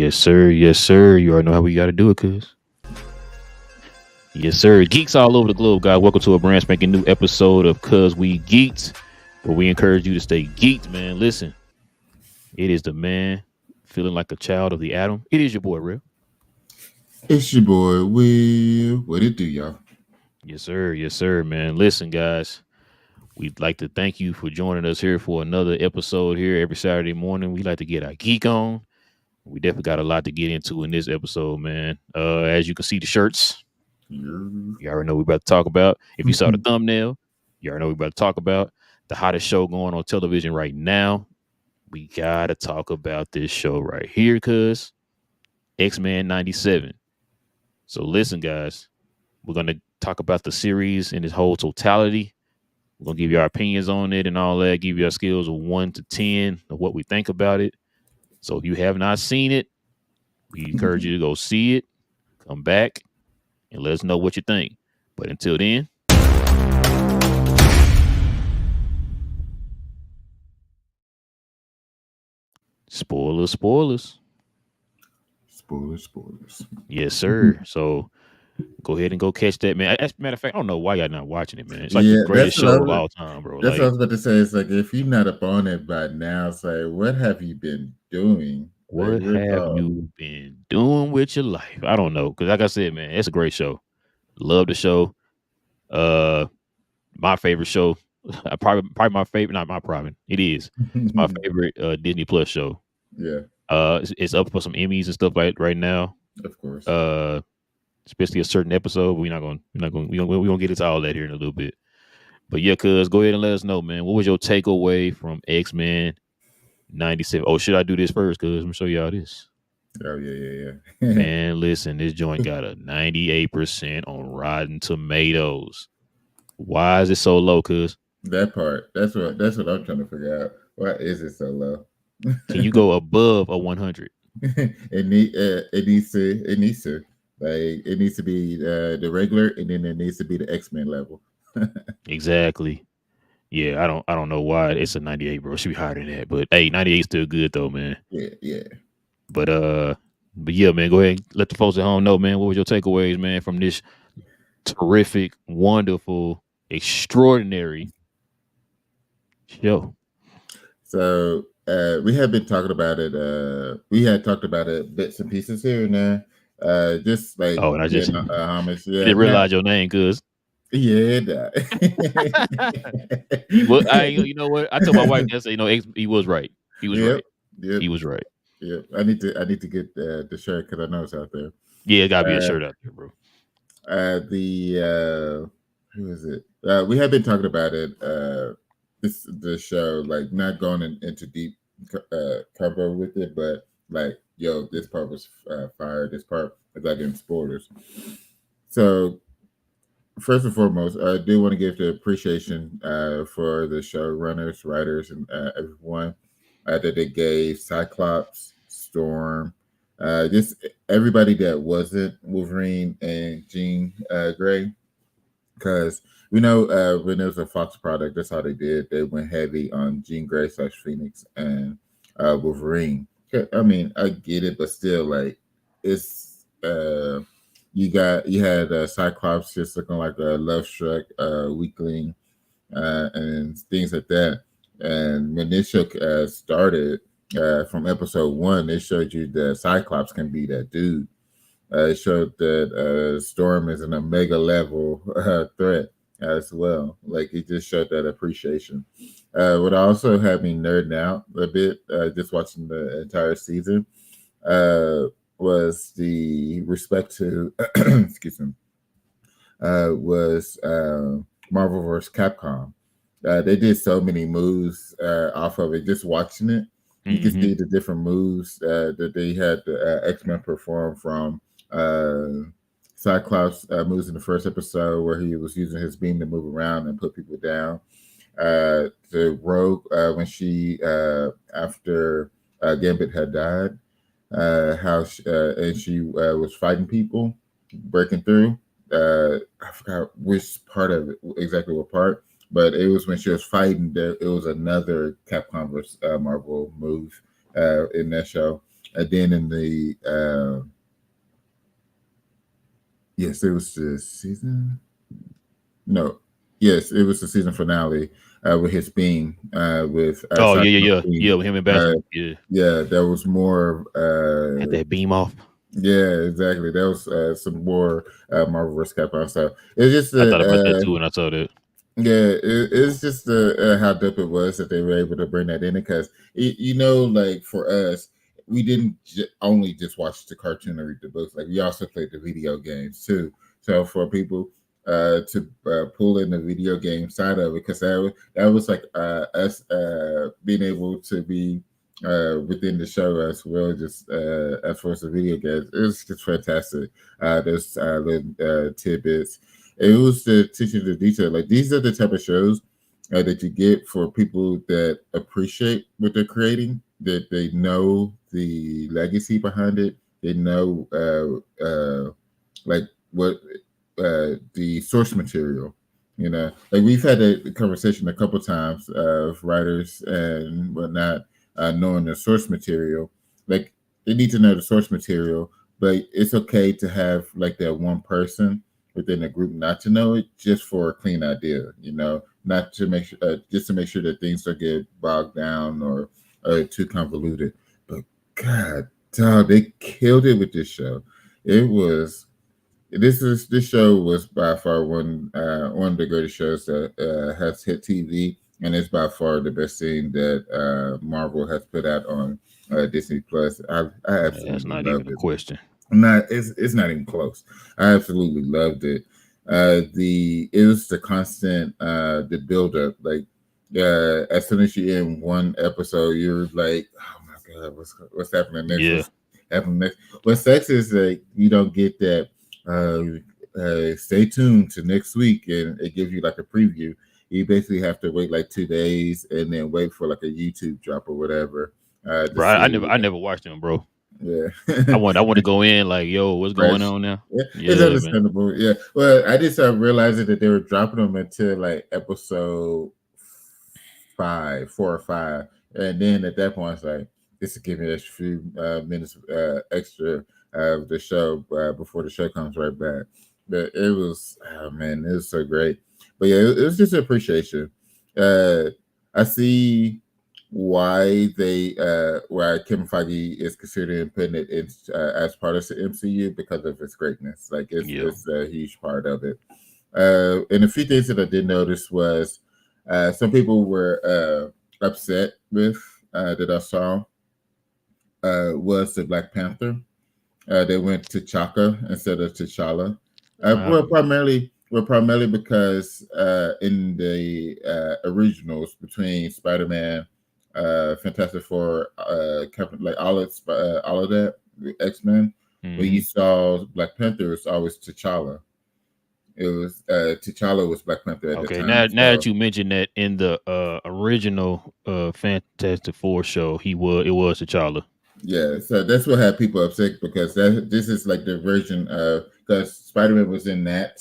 Yes, sir. Yes, sir. You already know how we got to do it, cuz. Yes, sir. Geeks all over the globe, guys. Welcome to a brand spanking new episode of Cuz We Geeked, where we encourage you to stay geeked, man. Listen, it is the man feeling like a child of the atom. It is your boy, Real. It's your boy Will. What it do, y'all? Yes, sir. Yes, sir, man. Listen, guys, we'd like to thank you for joining us here for another episode here every Saturday morning. We like to get our geek on. We definitely got a lot to get into in this episode, man. As you can see, the shirts. Yeah. You already know what we about to talk about. If you saw the thumbnail, you already know what we about to talk about. The hottest show going on television right now. We gotta talk about this show right here, cuz X-Men 97. So listen, guys, we're gonna talk about the series in its whole totality. We're gonna give you our opinions on it and all that, give you our skills of 1 to 10 of what we think about it. So if you have not seen it, we encourage you to go see it, come back, and let us know what you think. But until then, spoilers, spoilers. Spoilers. Yes, sir. So go ahead and go catch that, man. As a matter of fact, I don't know why y'all not watching it, man. It's like the Yeah, greatest show of all time, bro. that's what I Like, was about to say. It's like if you're not up on it by now, it's like, what have you been doing? Like what real have talk. you been doing with your life? I don't know. Cause like I said, man, it's a great show. Love the show. Uh my favorite show. Probably my favorite, not my private. It is. It's my favorite Disney Plus show. Yeah, It's up for some Emmys and stuff like right now. of course. Uh Especially a certain episode. We're gonna get into all that here in a little bit. But yeah, cuz go ahead and let us know, man. What was your takeaway from X-Men 97? Oh, should I do this first? Cuz I'm gonna show y'all this. Oh yeah. Man, listen, this joint got a 98% on Rotten Tomatoes. Why is it so low, cuz? That part. That's what I'm trying to figure out. Why is it so low? Can you go above a 100? It needs to like it needs to be the regular, and then it needs to be the X-Men level. Exactly. Yeah, I don't know why it's a 98, bro. It should be higher than that. But hey, 98 is still good though, man. Yeah. But but yeah, man, go ahead and let the folks at home know, man. What was your takeaways, man, from this terrific, wonderful, extraordinary show? So we have been talking about it. We had talked about it bits and pieces here and there. Just like Oh, and I just homage. I Yeah, didn't not realize your name, cuz. yeah. Nah. You know what? I told my wife yesterday, he was right. He was Yep, right. yep, He was right. yep. I need to get the shirt because I know it's out there. Yeah, it gotta be a Uh, shirt out there, bro. the who is it? We have been talking about it. The show, like not going into deep cover with it, but like, yo, this part was fire. This part is like in spoilers. So first and foremost, I do want to give the appreciation for the showrunners, writers, and everyone that they gave Cyclops, Storm, just everybody that wasn't Wolverine and Jean Grey, because we know when it was a Fox product, that's how they did. They went heavy on Jean Grey / Phoenix and Wolverine. I mean, I get it, but still, like, it's you had Cyclops just looking like a love struck weakling and things like that. And when this show started from episode 1, they showed you that Cyclops can be that dude. It showed that Storm is an omega level threat as well. Like, it just showed that appreciation. What also had me nerding out a bit, just watching the entire season, was the respect to, excuse me, was Marvel vs. Capcom. They did so many moves off of it. Just watching it, you can see the different moves that they had the X-Men perform, from Cyclops moves in the first episode where he was using his beam to move around and put people down. The Rogue, when she after Gambit had died, and she was fighting people, breaking through. I forgot which part of it, exactly what part, but it was when she was fighting. It was another Capcom vs. Marvel move in that show. And then in the yes, it was the season. No, yes, it was the season finale with his beam with Oh yeah, Cyclone yeah, yeah, Beam. yeah. With him and Uh, Bastion, yeah, yeah, there was more. had that beam off. Yeah, exactly. There was some more Marvel vs. Capcom stuff. It's just I thought about that too when I saw that. yeah, it's just how dope it was that they were able to bring that in because like for us, we didn't only just watch the cartoon or read the books. Like we also played the video games too. So for people to pull in the video game side of it, because that was like us being able to be within the show as well, just as far as the video games, it's just fantastic. There's little tidbits. It was to teach you the detail. Like these are the type of shows that you get for people that appreciate what they're creating, that they know the legacy behind it, they know like what the source material. Like we've had a conversation a couple times of writers and whatnot knowing the source material. Like they need to know the source material, but it's okay to have like that one person within a group not to know it just for a clean idea, not to make sure just to make sure that things don't get bogged down or too convoluted. But God, dog, they killed it with this show. It was this show was by far one of the greatest shows that has hit TV, and it's by far the best thing that Marvel has put out on Disney Plus. I That's absolutely not even loved a it. question. Not it's not even close. I absolutely loved it. It was the constant the build up. Like as soon as you're in one episode, you're like, oh my god, what's happening next? Yeah, What's happening next? What sucks is that you don't get that. Stay tuned to next week, and it gives you like a preview. You basically have to wait like 2 days and then wait for like a YouTube drop or whatever to bro. see. I never watched them, bro. Yeah. I want to go in like, yo, what's going Fresh. on now? Yeah, it's Yeah, man. understandable. Yeah. Well, I just started realizing that they were dropping them until like episode 4 or 5. And then at that point, it's like, this will give me a few minutes extra of the show before the show comes right back. But it was, oh man, it was so great. But yeah, it was just appreciation. Uh, I see why Kevin Feige is considering putting it in as part of the MCU because of its greatness. Like Yeah, it's a huge part of it. And a few things that I did notice was some people were upset with that I saw was the Black Panther. They went to Chaka instead of T'Challa. um, Primarily because in the originals between Spider-Man, Fantastic Four, Captain, like all of that, X-Men, when hmm you saw Black Panther, it's always T'Challa. It was T'Challa was Black Panther at the okay. time. Now that So you mentioned that in the original Fantastic Four show, it was T'Challa. yeah, so that's what had people upset because this is like the version of because Spider-Man was in that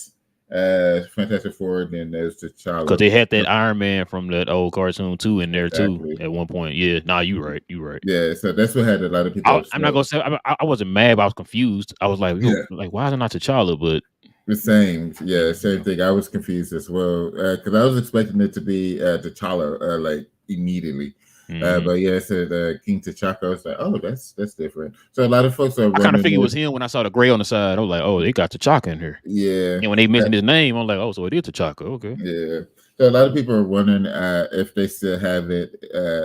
Fantastic Four, then there's Because T'Challa. they had that Iron Man from that old cartoon too in there too Exactly. at one point. Yeah, nah, you right, you right. Yeah, so that's what had a lot of people I'm not upset. gonna say I wasn't mad, but I was confused. I was like, yo, Yeah, like why is it not T'Challa? But the same. Yeah, same yeah, thing. I was confused as well because I was expecting it to be T'Challa like immediately. hmm But yeah, it said King T'Chaka. I was like, oh, that's different. So a lot of folks are I kind of wondering figured it if, was him when I saw the gray on the side. I was like, oh, they got T'Chaka in here. yeah, And when they mentioned his name, I'm like, oh, so it is T'Chaka. Okay. yeah. So a lot of people are wondering if they still have it,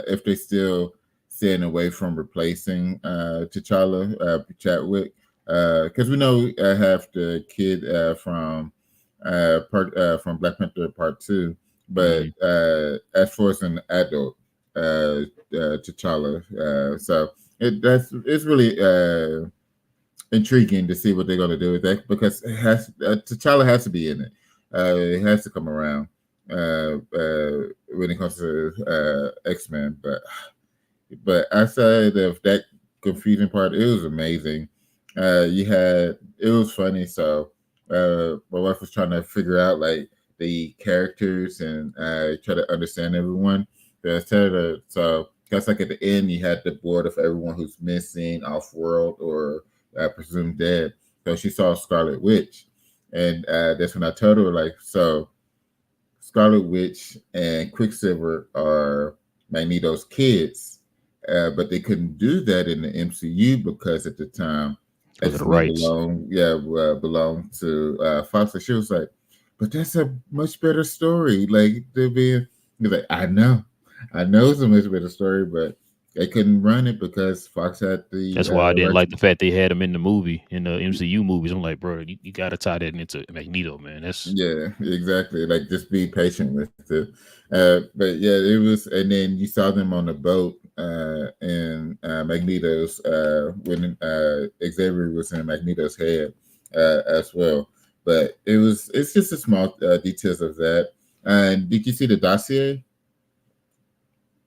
if they still staying away from replacing T'Challa, Chadwick, because we know have the kid from Black Panther Part Two, but hmm as far as an adult, T'Challa, so it's really intriguing to see what they're going to do with that because T'Challa has to be in it. It has to come around when it comes to X-Men. But outside of that confusing part, it was amazing. It was funny. So my wife was trying to figure out like the characters and try to understand everyone. So because like at the end you had the board of everyone who's missing, off world, or presumed dead. So she saw Scarlet Witch, and that's when I told her like, so Scarlet Witch and Quicksilver are Magneto's kids, but they couldn't do that in the MCU because at the time Because of the X Men rights. belonged to Fox. And she was like, "But that's a much better story." Like they're being, he's like, I know it's a much better story, but they couldn't run it because Fox had the That's why I didn't rights. like the fact they had him in the movie, in the MCU movies. I'm like, bro, you got to tie that into Magneto, man. That's Yeah, exactly. Like just be patient with it. But yeah, it was, and then you saw them on the boat in Magneto's when Xavier was in Magneto's head as well. But it's just a small details of that. And did you see the dossier?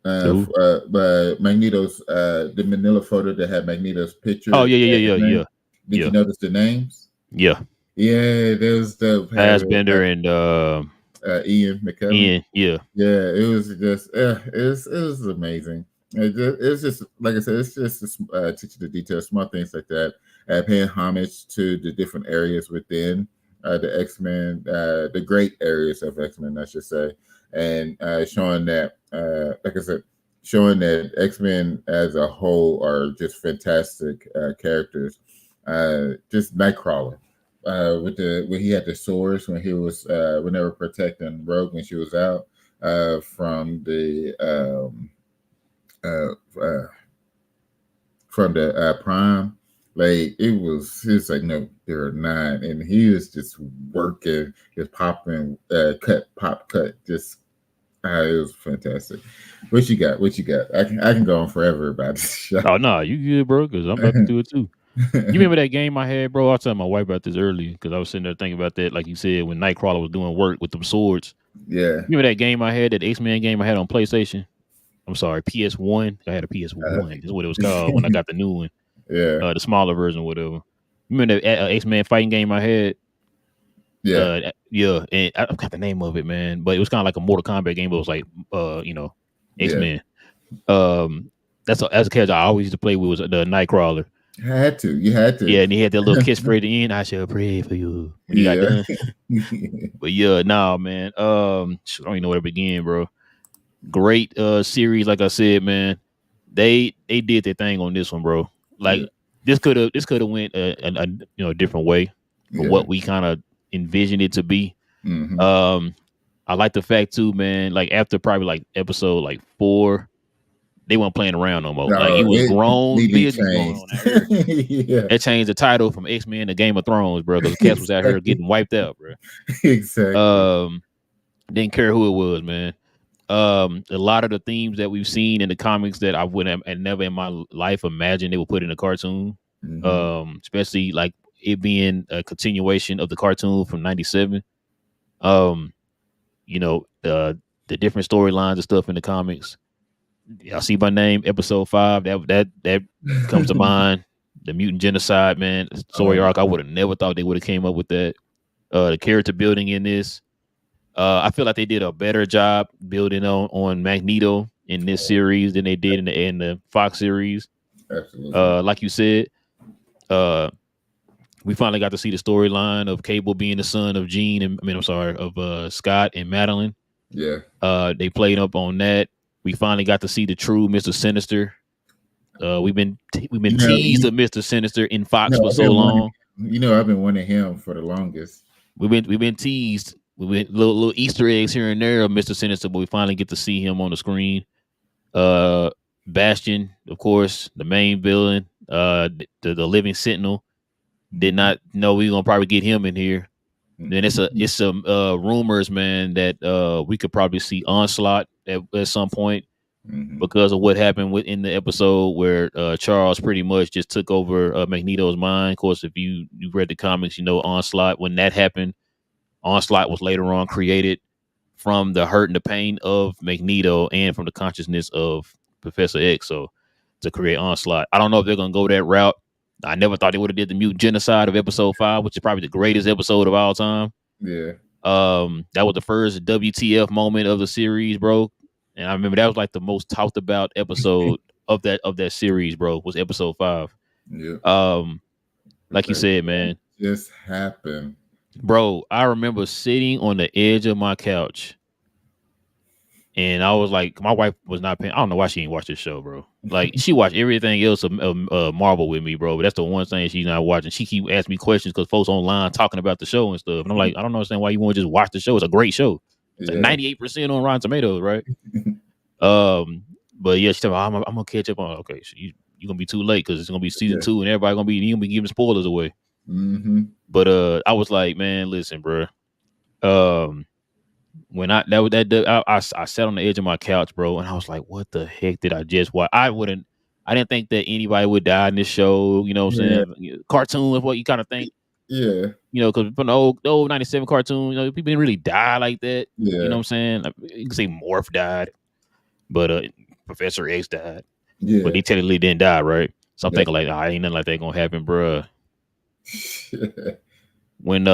who? But Magneto's the Manila photo that had Magneto's Oh picture yeah, yeah, and his yeah, yeah, name. yeah, Did you yeah, notice the names? yeah. Yeah, there was dope having Fassbender and Ian McKellen. Ian, yeah. Yeah, it was just it was amazing. It's just like I said, it's just teaching the details, small things like that, paying homage to the different areas within the X Men, the great areas of X Men, I should say, and showing that, like I said, showing that X Men as a whole are just fantastic characters. Just Nightcrawler with the when he had the swords when he was when they were protecting Rogue when she was out from uh, uh, the Prime. Like it's like no, there are nine, and he was just working, just popping, cut, just. It was fantastic. What you got? What you got? I can go on forever about this show. Oh no, you good, bro? Because I'm about to do it too. You remember that game I had, bro? I was telling my wife about this earlier because I was sitting there thinking about that, like you said, when Nightcrawler was doing work with them swords. Yeah. You remember that game I had, that X-Men game I had on PlayStation? I'm sorry, PS1. I had a Uh, PS1. Is what it was called when I got the new one, yeah. the smaller version, whatever. Remember the X-Men fighting game I had? Yeah. Yeah, and I forgot the name of it, man. But it was kind of like a Mortal Kombat game, but it was like, Yeah. X-Men. Um, as a character I always used to play with was the Nightcrawler. You had to. You had to. Yeah, and he had that little kiss for at the end. I shall pray for you when he got Yeah. done. But yeah, nah, man. I don't even know where to begin, bro. Great series, like I said, man. They did their thing on this one, bro. Like Yeah. this could have went a different way from Yeah. what we kind of envisioned it to be. Hmm. I like the fact too, man. Like after probably like episode like 4, they weren't playing around no more. Like it No, was it grown completely business going changed. on out here. Yeah. That changed the title from X-Men to Game of Thrones, bro, because the cats was out here Exactly. getting wiped out, bro. Exactly. Didn't care who it was, man. A lot of the themes that we've seen in the comics that I would have and never in my life imagined they would put in a cartoon. Hmm. Especially like it being a continuation of the cartoon from '97. Um, the different storylines and stuff in the comics. Y'all see my name, episode 5. That comes to mind. The mutant genocide, man. Story Oh, arc. I would have never thought they would have came up with that. The character building in this. I feel like they did a better job building on Magneto in this series than they did in the Fox series. absolutely. Like you said, uh, we finally got to see the storyline of Cable being the son of Jean and I'm sorry, of Scott and Madeline. Yeah. They played up on that. We finally got to see the true Mr. Sinister. We've been You know, teased of Mr. Sinister in Fox for I've so been wanting. long. I've been wanting him for the longest. We've been teased. We went little Easter eggs here and there of Mr. Sinister, but we finally get to see him on the screen. Bastion, of course, the main villain, the living sentinel. Did not know we were gonna probably get him in here. Then it's some rumors, man, that we could probably see Onslaught at some point Mm-hmm. because of what happened within the episode where Charles pretty much just took over Magneto's mind. Of course, if you read the comics, you know Onslaught. When that happened, Onslaught was later on created from the hurt and the pain of Magneto and from the consciousness of Professor X. So to create Onslaught, I don't know if they're gonna go that route. I never thought they would have did the mutant genocide of episode 5, which is probably the greatest episode of all time. Yeah. That was the first WTF moment of the series, bro. And I remember that was like the most talked about episode of that series, bro. Was episode 5. Yeah. Um, It's like you like said, what man, just happened. bro. I remember sitting on the edge of my couch, and I was like, my wife was not paying. I don't know why she didn't watch this show, bro. Like she watched everything else of Marvel with me, bro. But that's the one thing she's not watching. She keep asking me questions because folks online talking about the show and stuff. And I'm like, I don't understand why you want to just watch the show. It's a great show. It's a Yeah. 98% on Rotten Tomatoes, right? Um, but yeah, she's talking about, I'm gonna catch up on. Okay, so you're gonna be too late because it's gonna be season Yeah. 2 and everybody gonna be you gonna be giving spoilers away. Mm-hmm. But I was like, man, listen, bro. Um, when I sat on the edge of my couch, bro, and I was like, what the heck did I just watch? I didn't think that anybody would die in this show. You know what I'm Yeah. saying? Cartoon is what you kind of think. Yeah. You know, because from the old 97 cartoon, you know, people didn't really die like that. You know Yeah. what I'm saying? Like, you can say Morph died, but Professor X died. But Yeah. he technically didn't die, right? So I'm That's thinking like, ain't nothing like that gonna happen, bruh. When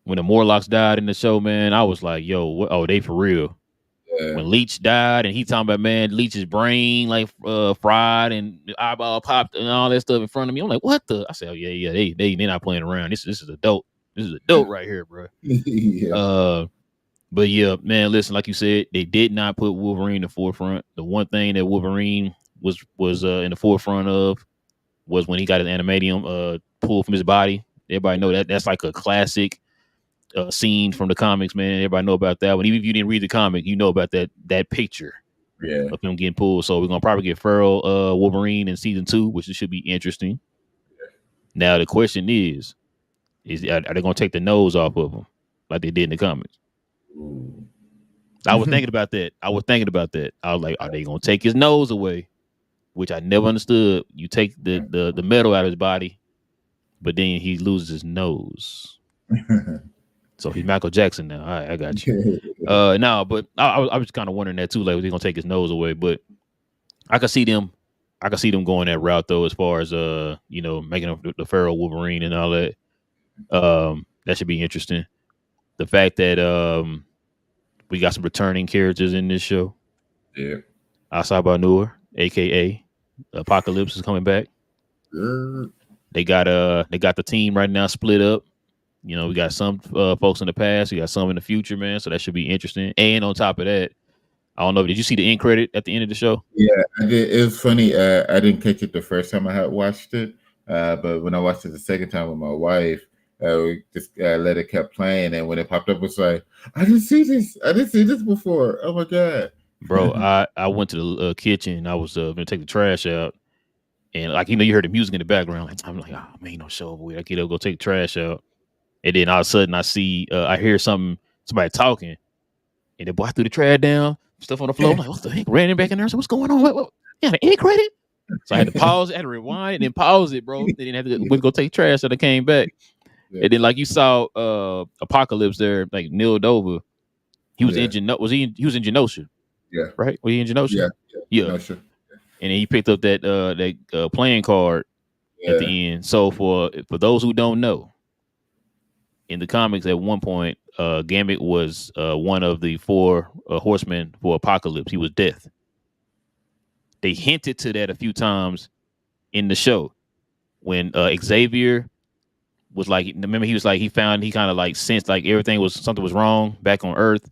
when the Morlocks died in the show, man, I was like, yo, oh, they for real. yeah. When Leech died and he talking about, man, Leech's brain like fried and the eyeball popped and all that stuff in front of me. I'm like, what the? I said, oh yeah, they not playing around. This is adult. This is adult right here, bro. Yeah. But yeah, man, listen, like you said, they did not put Wolverine in the forefront. The one thing that Wolverine was in the forefront of was when he got his animadium pulled from his body. Everybody know that's like a classic scene from the comics, man. Everybody know about that one. Even if you didn't read the comic, you know about that picture Yeah. of him getting pulled. So we're gonna probably get Feral Wolverine in season 2, which should be interesting. Now the question is are they gonna take the nose off of him like they did in the comics? Ooh. I was thinking about that. I was like, are they gonna take his nose away? Which I never understood. You take the metal out of his body, but then he loses his nose. So he's Michael Jackson now. All right, I got you. No, but I was kind of wondering that too. Like, was he gonna take his nose away? But I could see them. I could see them going that route though, as far as making the Feral Wolverine and all that. That should be interesting. The fact that we got some returning characters in this show. Yeah. Asaba Nur, aka Apocalypse, is coming back. They got the team right now split up. You know, we got some folks in the past, we got some in the future, man. So that should be interesting. And on top of that, I don't know, did you see the end credit at the end of the show? Yeah, I did. It was funny. I didn't catch it the first time I had watched it, but when I watched it the second time with my wife, we just let it kept playing, and when it popped up, it was like, I didn't see this. I didn't see this before. Oh my god, Bro! I went to the kitchen. And I was gonna take the trash out, and like you heard the music in the background. Like, I'm like, oh man, no show over with. I get up, go take the trash out, and then all of a sudden I hear somebody talking, and the boy threw the trash down, stuff on the floor. I'm like, what the heck? Ran in back in there. So what's going on? What? Yeah, the end credit. So I had to pause, I had to rewind, and then pause it, bro. They didn't have to go take trash, so they came back. yeah. And then like you saw Apocalypse there, like Neil Dover. He was in he was in Genosha, Yeah, right? Was he in Genosha? Yeah. No, sure. And then he picked up that playing card at the end. So for those who don't know, in the comics at one point, Gambit was one of the 4 horsemen for Apocalypse. He was Death. They hinted to that a few times in the show when Xavier was like, remember he was like, he kind of like sensed like something was wrong back on Earth,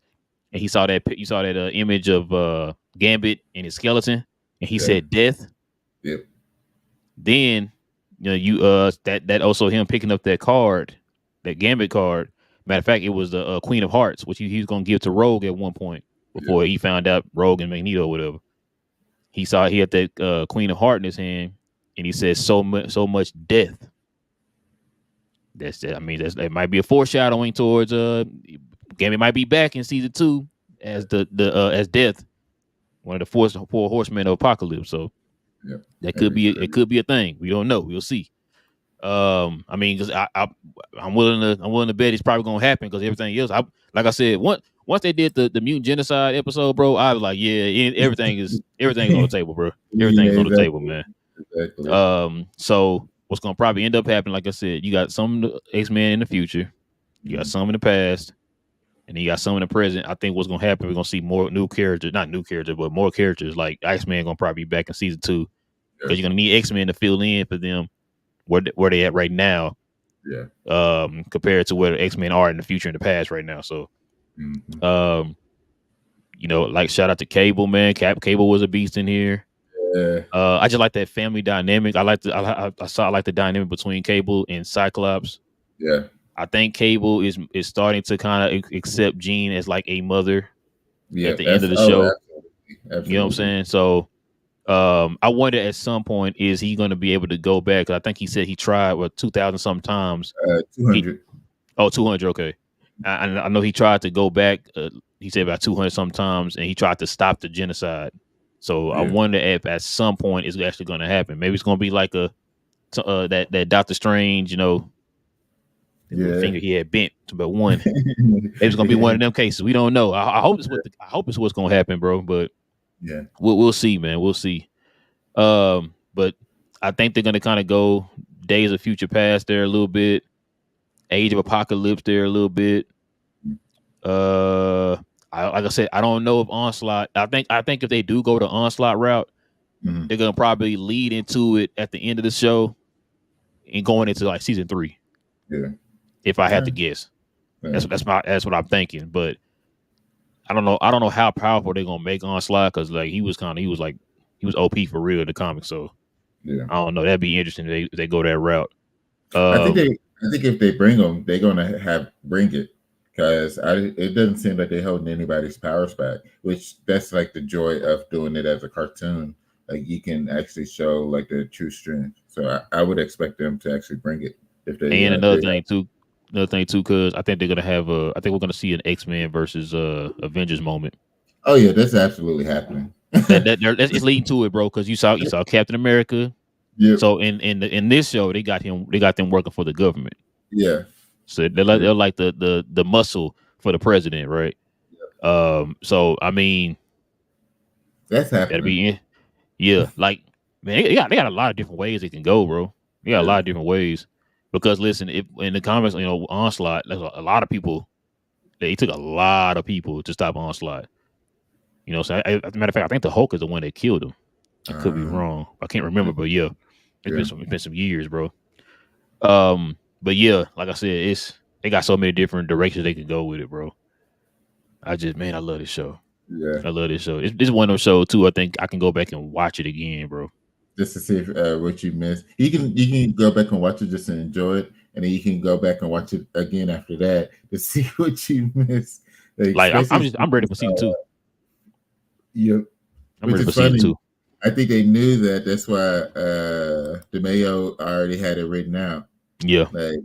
and you saw that image of Gambit and his skeleton, and he said Death. Yep. Then that also him picking up that card, that Gambit card. Matter of fact, it was the Queen of Hearts, which he was gonna give to Rogue at one point before he found out Rogue and Magneto or whatever. He had that Queen of Heart in his hand, and he said so much death. That might be a foreshadowing towards Gambit might be back in season 2 as as Death, one of the 4 horsemen of Apocalypse. So that could be a thing. We don't know. We'll see. Because I'm willing to bet it's probably gonna happen because everything else. Like I said, once they did the mutant genocide episode, bro, I was like, yeah, everything's on the table, bro. Everything's on the table, man. Exactly. So what's gonna probably end up happening, like I said, you got some X-Men in the future, you got some in the past, and you got some in the present. I think what's gonna happen, we're gonna see more new characters, not new characters, but more characters. Like X-Men gonna probably be back in season 2 Yeah. because you're gonna need X-Men to fill in for them where they at right now, Yeah. compared to where the X-Men are in the future and the past right now. So, Mm-hmm. um, like shout out to Cable, man. Cable was a beast in here. Yeah. I just like that family dynamic. I like the dynamic between Cable and Cyclops. Yeah. I think Cable is starting to kind of accept Jean as like a mother Yeah. at the end That's of the show. absolutely. You know what I'm Absolutely. saying? So I wonder at some point, is he going to be able to go back? 'Cause I think he said he tried 2,000 sometimes. 200. 200. Okay. I know he tried to go back. He said about 200 sometimes, and he tried to stop the genocide. So I Yeah. wonder if at some point it's actually going to happen. Maybe it's going to be like that Doctor Strange, the little Yeah. finger he had bent to but one. Maybe it's going to be one of them cases. We don't know. I hope I hope it's what's going to happen, bro. But Yeah. we'll see, man. We'll see. But I think they're gonna kind of go Days of Future Past there a little bit, Age of Apocalypse there a little bit. Like I said, I don't know if Onslaught. I think if they do go the Onslaught route, Mm-hmm. they're gonna probably lead into it at the end of the show and going into like season 3. Yeah. If I had Yeah. to guess, Yeah. that's what I'm thinking. But I don't know. I don't know how powerful they're gonna make Onslaught because like he was OP for real in the comics. So Yeah. I don't know. That'd be interesting if they go that route. I think if they bring them, they're gonna bring it because it doesn't seem like they're holding anybody's powers back. Which that's like the joy of doing it as a cartoon. Like you can actually show like the true strength. So I would expect them to actually bring it if they And did that. another thing too, because I think they're gonna have I think we're gonna see an X-Men versus Avengers moment. Oh yeah, that's absolutely happening. It's leading to it, bro. Because you saw Captain America. Yep. So in this show, they got them working for the government. Yeah. So they're like the muscle for the president, right? So I mean, That's that'd happening. be yeah. Like man, they got a lot of different ways they can go, bro. They got a Yeah. lot of different ways. Because listen, if in the comics, Onslaught, there's a lot of people. It took a lot of people to stop Onslaught. So as a matter of fact, I think the Hulk is the one that killed him. I could be Uh, wrong. I can't remember, but yeah, yeah. it's been some years, bro. But yeah, like I said, they got so many different directions they can go with it, bro. I love this show. Yeah. I love this show. It's one of those shows too. I think I can go back and watch it again, bro. Just to see what you missed. You can go back and watch it just to enjoy it, and then you can go back and watch it again after that to see what you missed. Like, Like especially I'm ready for season 2. you, I'm which ready for is season funny. 2. I think they knew that. That's why DeMayo already had it written out. Yeah. Like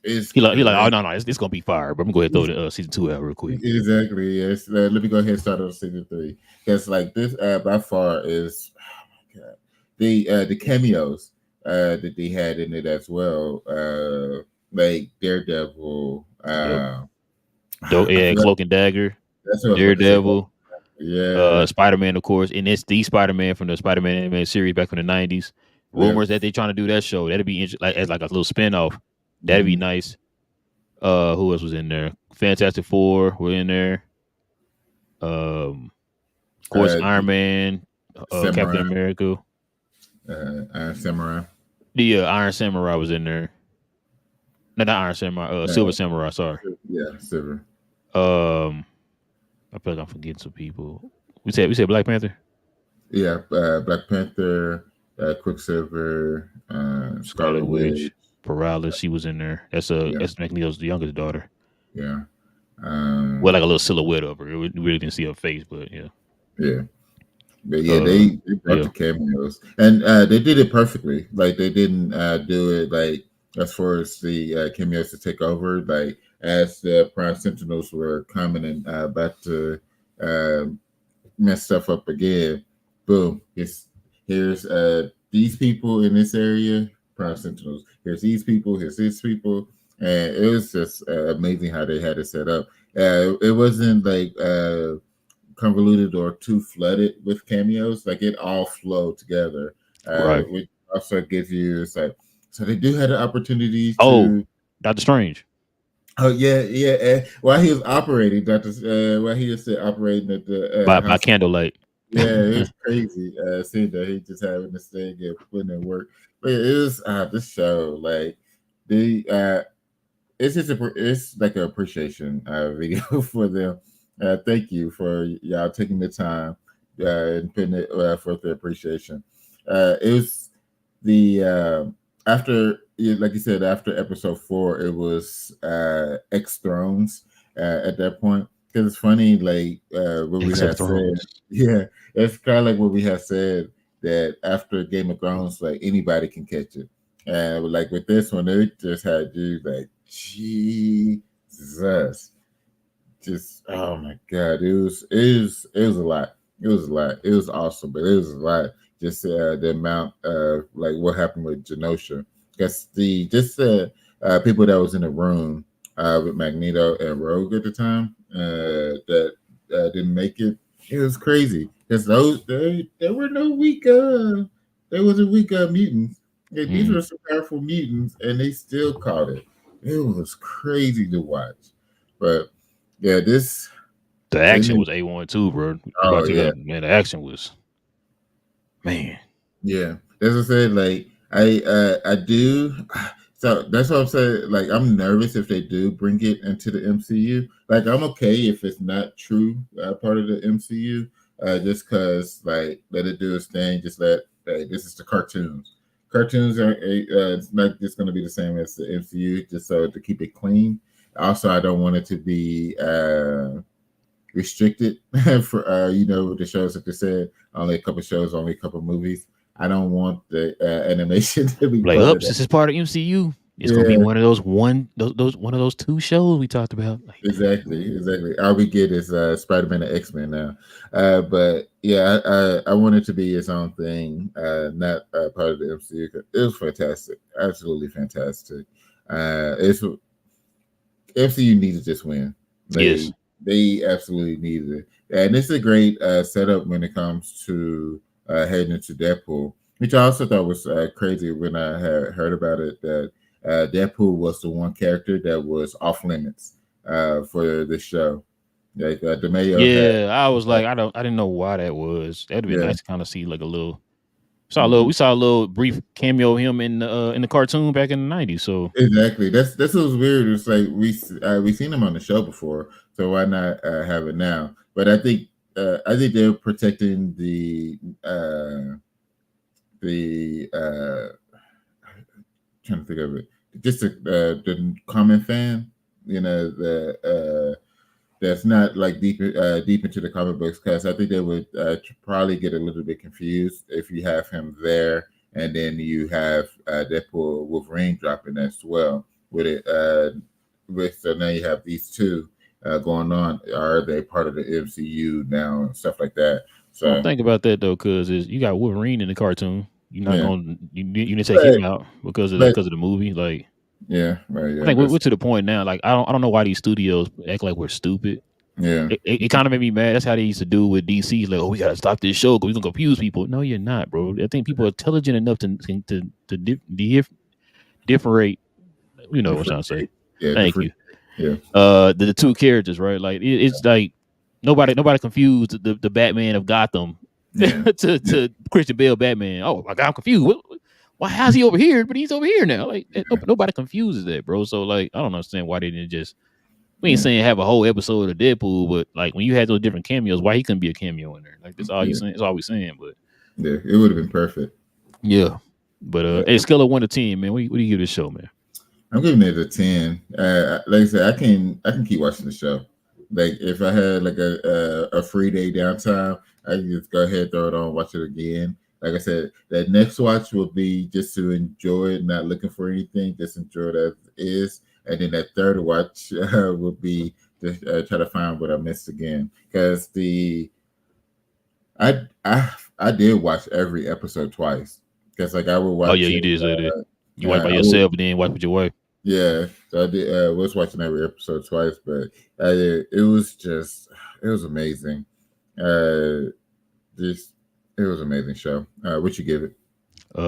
it's He like, great. oh no, it's gonna be fire. But I'm gonna go ahead and throw the season 2 out real quick. Exactly. Yes. Let me go ahead and start on season 3 because like this by far is oh my god the cameos that they had in it as well. Like Daredevil. Yep. I Yeah, forgot. Cloak and Dagger, That's what I was about to say. Daredevil, Yeah. Spider-Man, of course, and it's the Spider-Man from the Spider-Man animated series back from the 90s. Yeah. Rumors that they're trying to do that show. That'd be interesting, like as like a little spin-off. That'd be Mhm. nice. Who else was in there? Fantastic Four were in there. Of course, Iron The Man, Captain Samurai. America. Samurai. The Iron Samurai was in there. No, not Iron Samurai. Silver Uh, Samurai. Sorry. yeah. Silver. I feel like I'm forgetting some people. We said Black Panther, Yeah. Black Panther. Quicksilver. Scarlet Scarlet Witch. Witch, Paralysis. She was in there. Yeah. That's Magneto's the youngest daughter. Yeah. Well, like a little silhouette of her. We really didn't see her face, but yeah. Yeah. But yeah, Uh, they brought yeah, the cameos, and they did it perfectly. Like they didn't do it like as far as the cameos to take over. Like as the Prime Sentinels were coming and about to uh, mess stuff up again, boom! Here's these people in this area, Prime Sentinels. Here's these people. Here's these people, and it was just amazing how they had it set up. It wasn't like. Convoluted or too flooded with cameos. Like it all flowed together, right. which also gives you it's like so they do have the opportunity Oh, to. Doctor Strange. Oh yeah, yeah. While he was operating, Doctor, while he was operating at the by hospital. candlelight. Yeah, it was crazy. Seeing that he just having to stay and get putting in work. But it was this show like the it's just it's like an appreciation video for them. Thank you for y'all taking the time and putting it for the appreciation. It was the after like you said after episode 4, it was X Thrones at that point. Because it's funny, like what we X of had said. Thrones. Yeah, it's kind of like what we had said that after Game of Thrones, like anybody can catch it. And like with this one, they just had you like, Jesus, just oh my god, it was a lot. It was a lot. It was awesome, but it was a lot. Just the amount of like what happened with Genosha. Because the just people that was in the room with Magneto and Rogue at the time that didn't make it. It was crazy because those there were no weak there wasn't weak mutants. Yeah, these Mm. were some powerful mutants, and they still caught it. It was crazy to watch. But yeah, this The they action need. was A1 too, bro. You Oh gotta take yeah, that, man. The action was, man. yeah. As I said, like I do. So that's what I'm saying. Like I'm nervous if they do bring it into the MCU. Like I'm okay if it's not true part of the MCU. Just cause like let it do its thing. Just let this is the cartoons. Cartoons are it's not just going to be the same as the MCU. Just so to keep it clean. Also, I don't want it to be restricted for the shows that they said only a couple shows, only a couple movies. I don't want the animation to be Like, part up of that. since it's part of MCU, it's gonna be Yeah, one of those one of those two shows we talked about. Like, exactly. All we get is Spider-Man and X-Men now. But yeah, I want it to be its own thing, not part of the MCU. It was fantastic, absolutely fantastic. It's MCU needed this win. yes, They absolutely needed it, and it's a great setup when it comes to heading into Deadpool, which I also thought was crazy when I had heard about it that Deadpool was the one character that was off limits for the show. Like DeMayo had, yeah. I was like, I didn't know why that was. That'd be yeah, nice to kind of see like a little. mhm. We saw a little brief cameo of him in the cartoon back in the '90s. So Exactly. That's what was weird. It's like we seen him on the show before, so why not have it now? But I think they're protecting the trying to think of it, just the common fan, that's not like deep into the comic books, because I think they would probably get a little bit confused if you have him there and then you have Deadpool Wolverine dropping as well with it. With so now you have these two going on. Are they part of the MCU now and stuff like that? I don't So think about that though, because you got Wolverine in the cartoon. You're not yeah, going you didn't take but him out but because of the movie. Like, yeah, right, I yeah, think we're that's to the point now. Like, I don't know why these studios act like we're stupid. yeah, It kind of made me mad. That's how they used to do with DC. Like, oh, we gotta stop this show because we're gonna confuse people. No, you're not, bro. I think people are intelligent enough to differentiate. You know what I'm trying to say. differentiate, yeah, Thank you. different, yeah, The two characters, right? Like, it's like nobody confused the Batman of Gotham yeah, yeah, to Christian Bale Batman. Oh my god, I'm confused. Why? How's he over here? But he's over here now. Like, nobody confuses that, bro. So like, I don't understand why they didn't just. We ain't yeah, saying have a whole episode of Deadpool, but like when you had those different cameos, why he couldn't be a cameo in there? Like, that's all you yeah, saying. That's all we saying. But yeah. It would have been perfect. yeah. But Yeah. hey, scale of 1 to 10, man. What do you give this show, man? I'm giving it a 10. Like I said, I can keep watching the show. Like if I had like a free day downtime, I can just go ahead, throw it on, watch it again. Like I said, that next watch will be just to enjoy it, not looking for anything, just enjoy it as it is. And then that third watch will be to try to find what I missed again. Because I did watch every episode twice. Because like I would Oh yeah, watch you it. did say that. You watch by I would yourself, and then watch with your wife. Yeah, so I did. Was watching every episode twice, but it was just it was amazing. Just it was an amazing show. What you give it?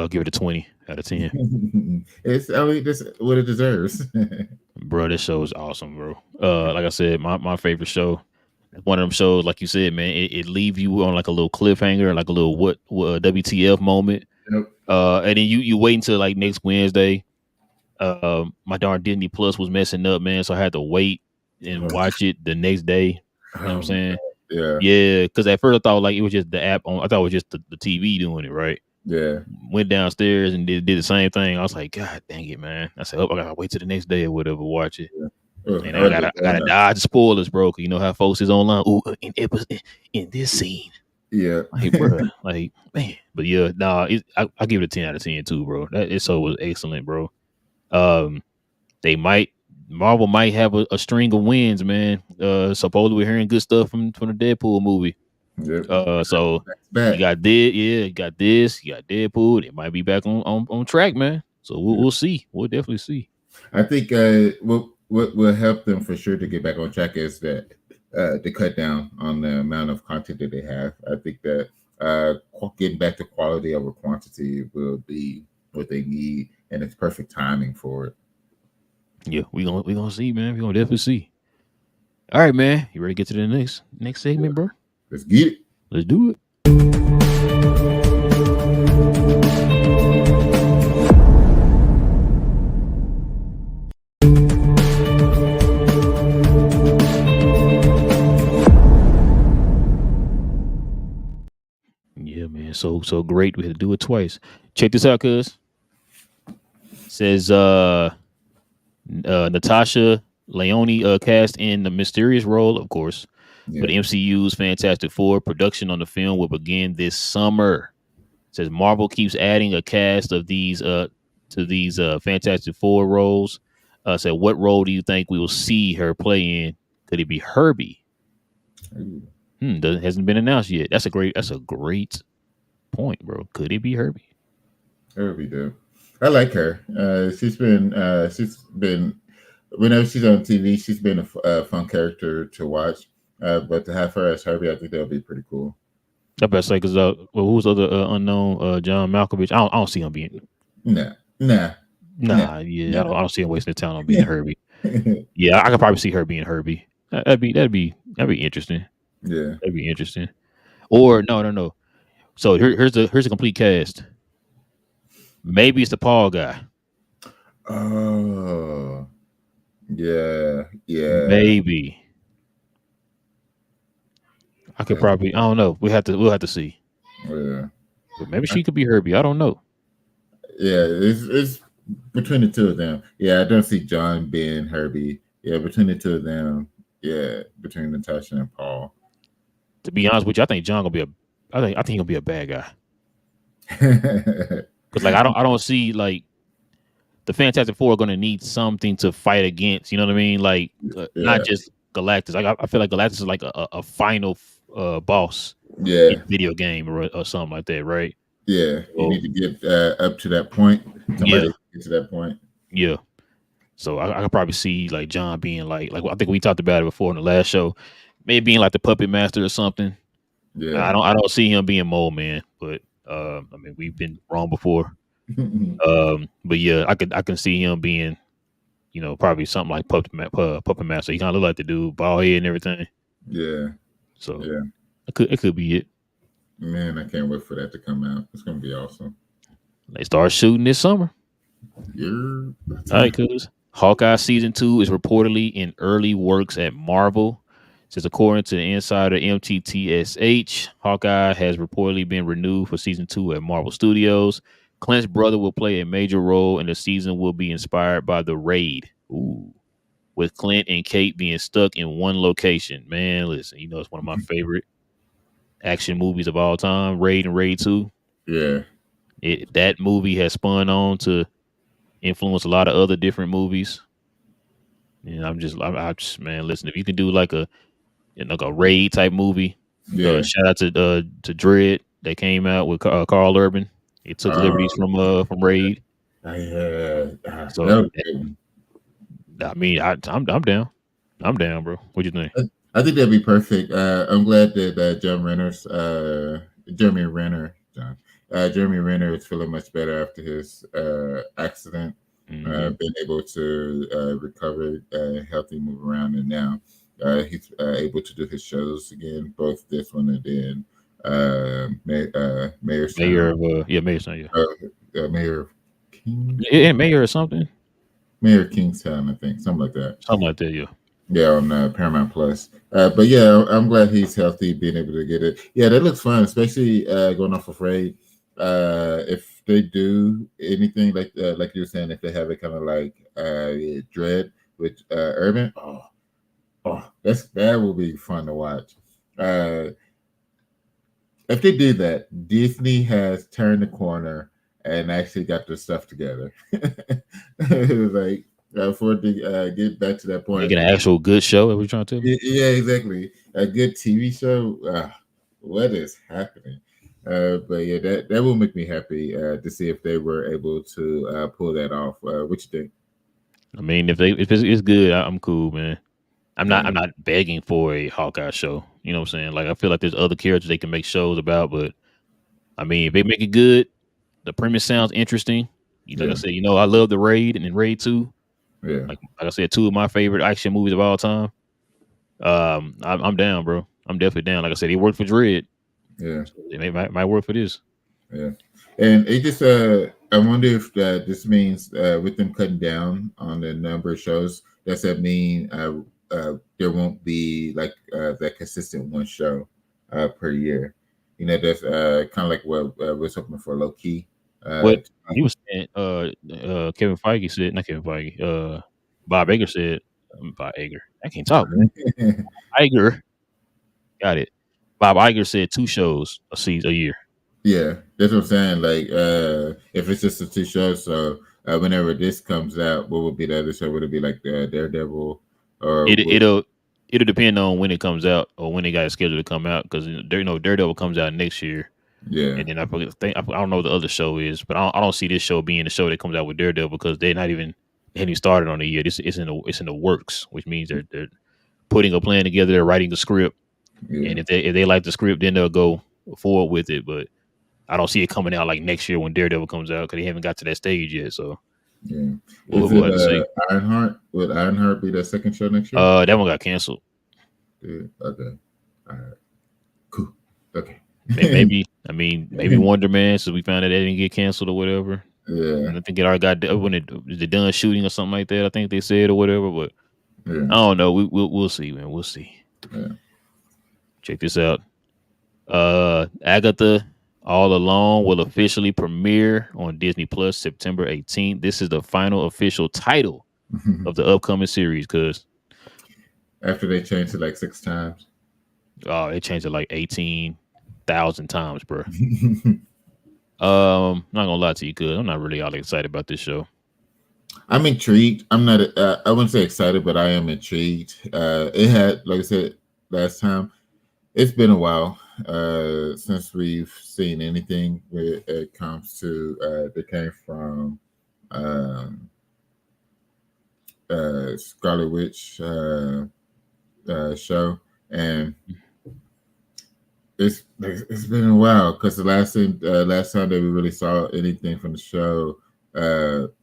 Give it a 20 out of 10. It's I mean that's what it deserves. Bro, this show is awesome, bro. Like I said, my favorite show. One of them shows, like you said, man, it leave you on like a little cliffhanger, like a little what WTF moment. Yep. And then you wait until like next Wednesday. My darn Disney Plus was messing up, man, so I had to wait and watch it the next day. You know what I'm Oh my saying? god. Yeah. Yeah, because at first I thought like it was just the app on. I thought it was just the TV doing it, right? Yeah. Went downstairs and did the same thing. I was like, God dang it, man! I said, oh, I gotta wait till the next day or whatever, watch it. Yeah. Oh, And I I was gotta just I gotta going up. dodge the spoilers, bro. 'Cause you know how folks is online. Ooh, in this scene, Yeah. like, bro, like, man. But yeah, nah, I give it a 10 out of 10 too, bro. That it so was excellent, bro. Um, they might Marvel might have a string of wins, man. Supposedly we're hearing good stuff from the Deadpool movie. Yep. So you Back. got this, yeah, you got this, you got Deadpool. It might be back on track, man. So Yeah. we'll see. We'll definitely see. I think what will help them for sure to get back on track is that to cut down on the amount of content that they have. I think that getting back to quality over quantity will be what they need, and it's perfect timing for it. Yeah, we gonna see, man. We gonna definitely see. All right, man. You ready to get to the next segment, bro? Let's get it. Let's do it. Yeah, man. So great. We had to do it twice. Check this out, cuz. Says Natasha Leone cast in the mysterious role, of course, Yeah. but MCU's Fantastic Four production on the film will begin this summer. Says Marvel keeps adding a cast of these to these Fantastic Four roles. Said what role do you think we will see her play in? Could it be Herbie? Ooh, Hasn't been announced yet. That's a great point, bro. Could it be Herbie? there we do. I like her. She's been whenever she's on TV, she's been a fun character to watch. But to have her as Herbie, I think that would be pretty cool. I best say because who's the other unknown John Malkovich? I don't see him being. Nah, nah, nah, Nah, yeah, nah. I don't see him wasting his time on being Herbie. Yeah, I could probably see her being Herbie. That'd be interesting. Yeah. That'd be interesting. Or no. So here's a complete cast. Maybe it's the Paul guy. Oh, yeah, yeah, Maybe I could probably. I don't know. We'll have to see. yeah, But maybe she could be Herbie. I don't know. yeah. It's between the two of them. Yeah, I don't see John being Herbie. Yeah, between the two of them. Yeah, between Natasha and Paul. To be honest with you, I think John gonna be a. I think he'll be a bad guy. Because like I don't see like the Fantastic Four are gonna need something to fight against. You know what I mean? Like not Yeah, just Galactus. Like I feel like Galactus is like a final boss in yeah, a video game or something like that, right? yeah. You So need to get up to that point. yeah, Somebody get to that point. yeah. So I could probably see like John being like I think we talked about it before in the last show, maybe being like the puppet master or something. Yeah. I don't see him being Mole Man, but I mean we've been wrong before. But yeah, I can see him being probably something like puppet master. He kind of look like the dude, bald head and everything. Yeah, So yeah. it could be it. Man, I can't wait for that to come out. It's gonna be awesome. They start shooting this summer. Yeah. All right, cuz Hawkeye season 2 is reportedly in early works at Marvel. Says according to the insider MTTSH, Hawkeye has reportedly been renewed for season 2 at Marvel Studios. Clint's brother will play a major role, and the season will be inspired by The Raid. Ooh, with Clint and Kate being stuck in one location. Man, listen, it's one of my favorite action movies of all time, Raid and Raid 2. Yeah. That movie has spun on to influence a lot of other different movies. And I just man, listen, if you can do like a Raid type movie, Yeah. shout out to Dread that came out with Carl Urban. It took liberties from Raid. That So was good. I mean, I'm down. I'm down, bro. What do you think? I think that'd be perfect. I'm glad that Jeremy Renner, John, Jeremy Renner is feeling much better after his accident. Mm-hmm. Been able to recover, healthy, move around, and now he's able to do his shows again, both this one and then Mayor Mayorstown, of Mayor Son, yeah. Mayor King, Yeah, Mayor or something. Mayor Kingstown, I think, something like that. Something like that, yeah. Yeah, on Paramount Plus. But yeah, I'm glad he's healthy, being able to get it. Yeah, that looks fun, especially going off of Afraid. If they do anything like you were saying, if they have it kind of like Dread with Urban, that will be fun to watch. Uh, if they do that, Disney has turned the corner and actually got their stuff together. It was like for it to get back to that point. Making an actual good show. Are we trying to tell me? Yeah, exactly. A good TV show. What is happening? But yeah, that will make me happy to see if they were able to pull that off. What you think? I mean, if it's good, I'm cool, man. I'm Yeah, not begging for a Hawkeye show. You know what I'm saying? Like I feel like there's other characters they can make shows about, but I mean, if they make it good, the premise sounds interesting. Like I yeah, said, I love the Raid and then Raid 2. yeah, Like I said, two of my favorite action movies of all time. I'm down, bro. I'm definitely down. Like I said, it worked for Dread. yeah, So it might work for this. yeah. And it just, I wonder if this means with them cutting down on the number of shows, does that mean there won't be like that consistent one show per year? That's kind of like what we're hoping for low key. What To be. he was saying, Kevin Feige said, not Kevin Feige, Bob Iger said, Bob Iger. I can't talk, man. Iger, got it. Bob Iger said 2 shows a year. Yeah, that's what I'm saying. Like, if it's just a two shows, so whenever this comes out, what would be the other show? Would it be like Daredevil, or It would, it'll depend on when it comes out or when they got it scheduled to come out because Daredevil comes out next year, yeah, and then I don't know what the other show is, but I don't see this show being the show that comes out with Daredevil because they haven't even started on it yet. It's in the works, which means they're putting a plan together, they're writing the script, yeah, and if they like the script, then they'll go forward with it. But I don't see it coming out like next year when Daredevil comes out because they haven't got to that stage yet. So yeah. we'll, Is we'll it have to see. Ironheart? Would Ironheart be that second show next year? That one got canceled. Yeah. Okay. All right. Cool. Okay. Maybe Wonder Man. So we found out they didn't get canceled or whatever. Yeah. And I think it already got when it done shooting or something like that. I think they said or whatever. But Yeah. I don't know. We'll see, man. We'll see. Yeah. Check this out. Agatha All Alone will officially premiere on Disney Plus September 18th. This is the final official title of the upcoming series because After they changed it like 6 times. they changed it like 18,000 times, bro. Not gonna lie to you, cuz I'm not really all excited about this show. I'm intrigued. I'm not. I wouldn't say excited, but I am intrigued. It had, like I said last time, it's been a while since we've seen anything where it comes to that came from um, Scarlet Witch show, and it's been a while because the last time that we really saw anything from the show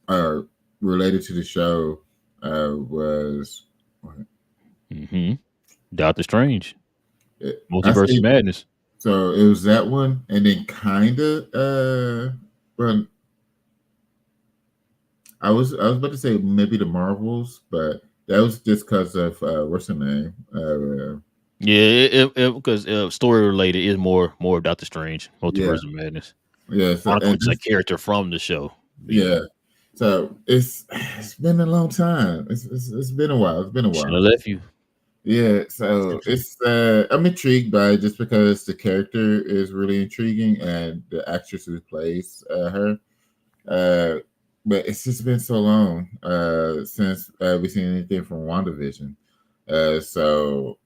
or related to the show was Mm-hmm. Doctor Strange, I Multiverse of see. Madness. So it was that one, and then kinda well, I was about to say maybe the Marvels, but that was just because of what's her name? Yeah, because story related is more of Doctor Strange, Yeah, Multiverse of Madness. yeah. So Monica and is a character from the show. But yeah, yeah, so it's been a long time. It's been a while. It's been a should while. have left you. Yeah, so it's I'm intrigued by it just because the character is really intriguing and the actress who plays her. Uh, but it's just been so long since we've seen anything from WandaVision. So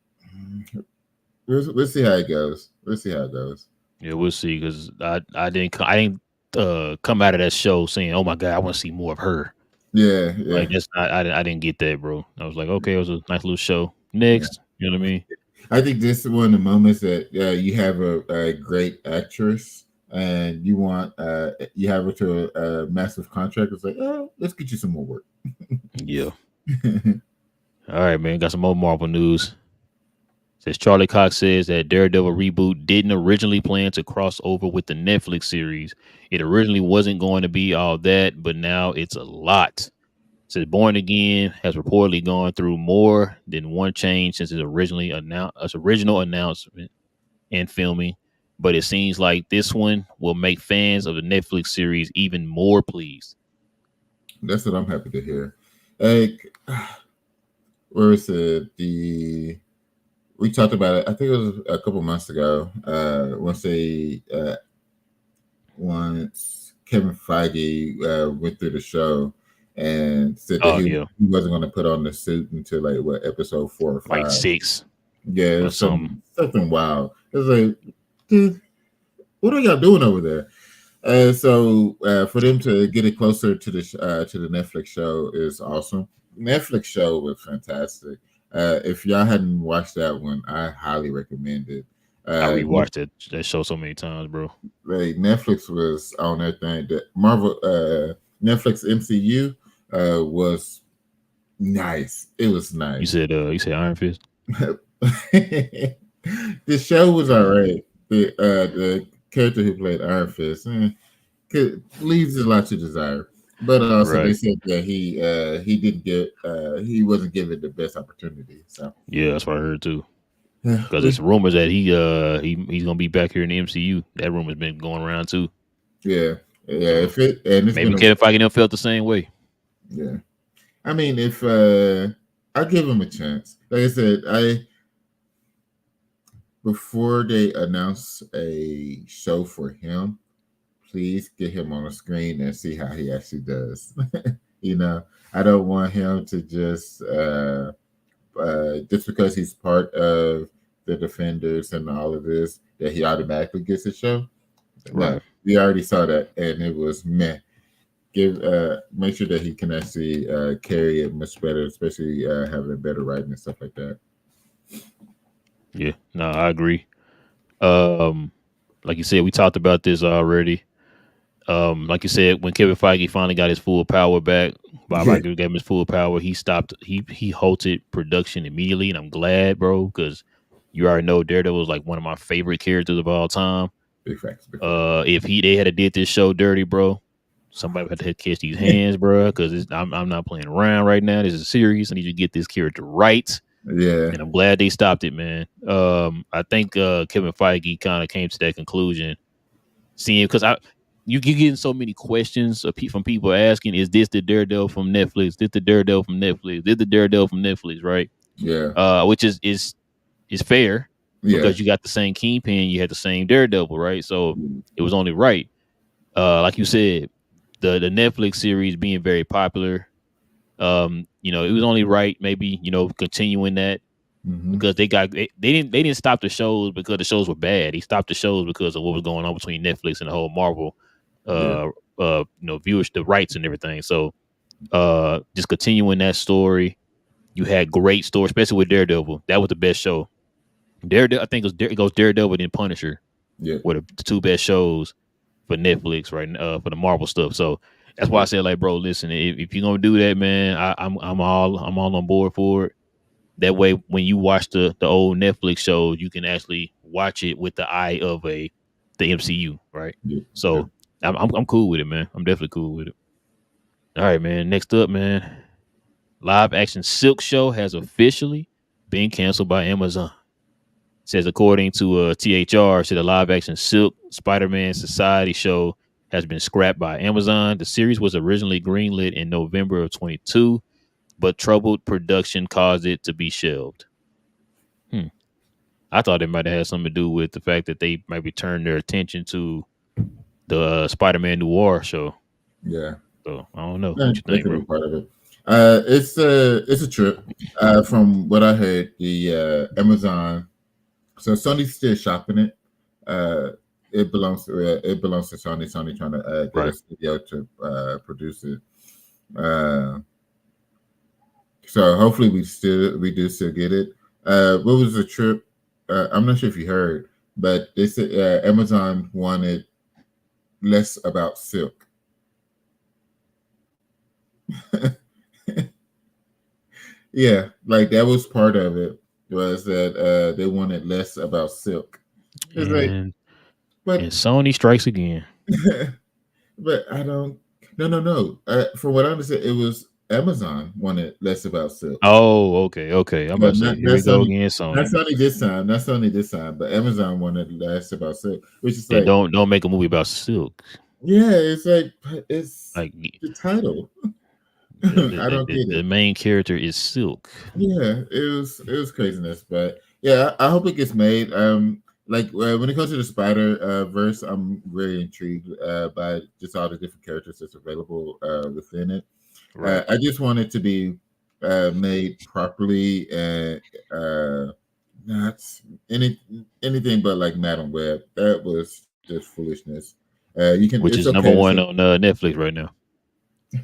we'll see how it goes. We'll see how it goes. Yeah, we'll see. Because I didn't come out of that show saying, "Oh my god, I want to see more of her." Yeah, Like yeah, that's not. I didn't get that, bro. I was like, okay, it was a nice little show. yeah. Next, you know what I mean? I think this is one of the moments that you have a great actress and you have it to a massive contract. It's like, oh, let's get you some more work. Yeah. All right, man. Got some more Marvel news. Says Charlie Cox says that Daredevil reboot didn't originally plan to cross over with the Netflix series. It originally wasn't going to be all that, but now it's a lot. Says Born Again has reportedly gone through more than one change since its original announcement and filming, but it seems like this one will make fans of the Netflix series even more pleased. That's what I'm happy to hear. Like, where is it? We talked about it. I think it was a couple months ago. Once Kevin Feige went through the show and said that Oh yeah, he wasn't going to put on the suit until like what episode 4 or 5. like 6 Yeah, or it's something. something wild. It was like, dude, what are y'all doing over there? For them to get it closer to the Netflix show is awesome. Netflix show was fantastic. If y'all hadn't watched that one, I highly recommend it. I Uh, rewatched that show so many times, bro. like Netflix was on that thing. That Netflix MCU was nice. It was nice. You said Iron Fist. The show was all right. The character who played Iron Fist leaves a lot to desire. But also they Right. said that he wasn't given the best opportunity. So Yeah, that's what I heard too. yeah, Because it's rumors that he's gonna be back here in the MCU. That rumor's been going around too. yeah, yeah. So If it and it's maybe been a Kevin Feige never felt the same way. yeah. I mean, if I give him a chance. Like I said, I before they announce a show for him, please get him on the screen and see how he actually does. you know, I don't want him to just because he's part of the Defenders and all of this that he automatically gets a show. No, Right. we already saw that, and it was meh. Give Make sure that he can actually carry it much better, especially having better writing and stuff like that. Yeah. No, I agree. Um, like you said, we talked about this already. Like you said, when Kevin Feige finally got his full power back, Bob Yeah, Iger gave him his full power. He stopped. He halted production immediately, and I'm glad, bro, because you already know Daredevil was like one of my favorite characters of all time. big facts, big facts. If they had did this show dirty, bro, somebody had to catch these hands, bro, because I'm not playing around right now. This is serious. I need you to get this character right, Yeah, and I'm glad they stopped it, man. I think Kevin Feige kind of came to that conclusion, seeing because you getting so many questions from people asking, is this the Daredevil from Netflix? This the Daredevil from Netflix? This the Daredevil from Netflix? Right? yeah, Which is fair yeah, because you got the same Kingpin, you had the same Daredevil, right? So it was only right. Like you said, the Netflix series being very popular, it was only right, maybe, continuing that hmm because they didn't stop the shows because the shows were bad. He stopped the shows because of what was going on between Netflix and the whole Marvel yeah, viewers, the rights and everything. So just continuing that story. You had great story, especially with Daredevil. That was the best show. Daredevil, I think it goes Daredevil and Punisher yeah, were the two best shows for Netflix, right? For the Marvel stuff. So that's why I yeah, said, like, bro, listen, if you're gonna do that, man, I'm all on board for it. That way, when you watch the old Netflix shows, you can actually watch it with the eye of the MCU, right? yeah, yeah. So I'm cool with it, man. I'm definitely cool with it. All right, man. Next up, man, live action Silk show has officially been canceled by Amazon. Says according to THR, said the live action Silk Spider-Man Society show has been scrapped by Amazon. The series was originally greenlit in November of 22, but troubled production caused it to be shelved. Hmm. I thought it might have had something to do with the fact that they maybe turned their attention to the Spider-Man Noir show. Yeah. So I don't know. Yeah, What you that think, could be bro? part of it. It's a trip. From what I heard, the Amazon. So Sony's still shopping it. Uh, it belongs to Sony. Sony trying to get a Right. studio to produce it. Uh, so hopefully we do still get it. What was the trip? I'm not sure if you heard, but they said Amazon wanted. less about Silk. Yeah, like that was part of it, was that they wanted less about Silk. It's like, And but Sony strikes again. but I don't. No, no, no. From what I understand, it was Amazon wanted less about Silk. Oh, okay, okay. I'm Yeah, about to say, here not we go Sony. again, Not Sony. Sony this time. Not Sony this time. But Amazon wanted less about Silk, which is Then like, don't make a movie about Silk. yeah, it's like it's Like the title. the I don't get the it. main character is Silk. Yeah, it was craziness, but yeah, I hope it gets made. Like when it comes to the Spider verse, I'm really intrigued by just all the different characters that's available within it. Right. I just want it to be made properly and not any anything but like Madam Web. That was just foolishness. You can Which it's is okay number to one say, on Netflix right now.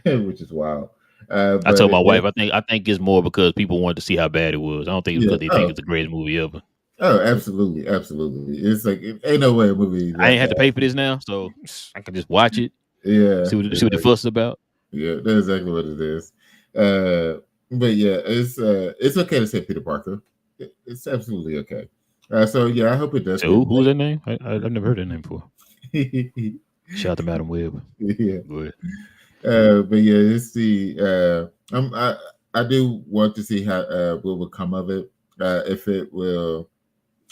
which is wild. I But told my it, wife, I think it's more because people wanted to see how bad it was. I don't think it's yeah. because they think it's the greatest movie ever. Oh, absolutely, absolutely. It's like it ain't no way a movie I that ain't had to bad. pay for this now, so I can just watch it, Yeah, see what the fuss is about. yeah, that's exactly what it is. But yeah, it's okay to say Peter Parker. It's absolutely okay. So yeah, I hope it does So get who's that name? I've never heard that name before. made. Shout out to Madam Web. Yeah. Go ahead. But yeah, it's the I do want to see how what will come of it. If it will,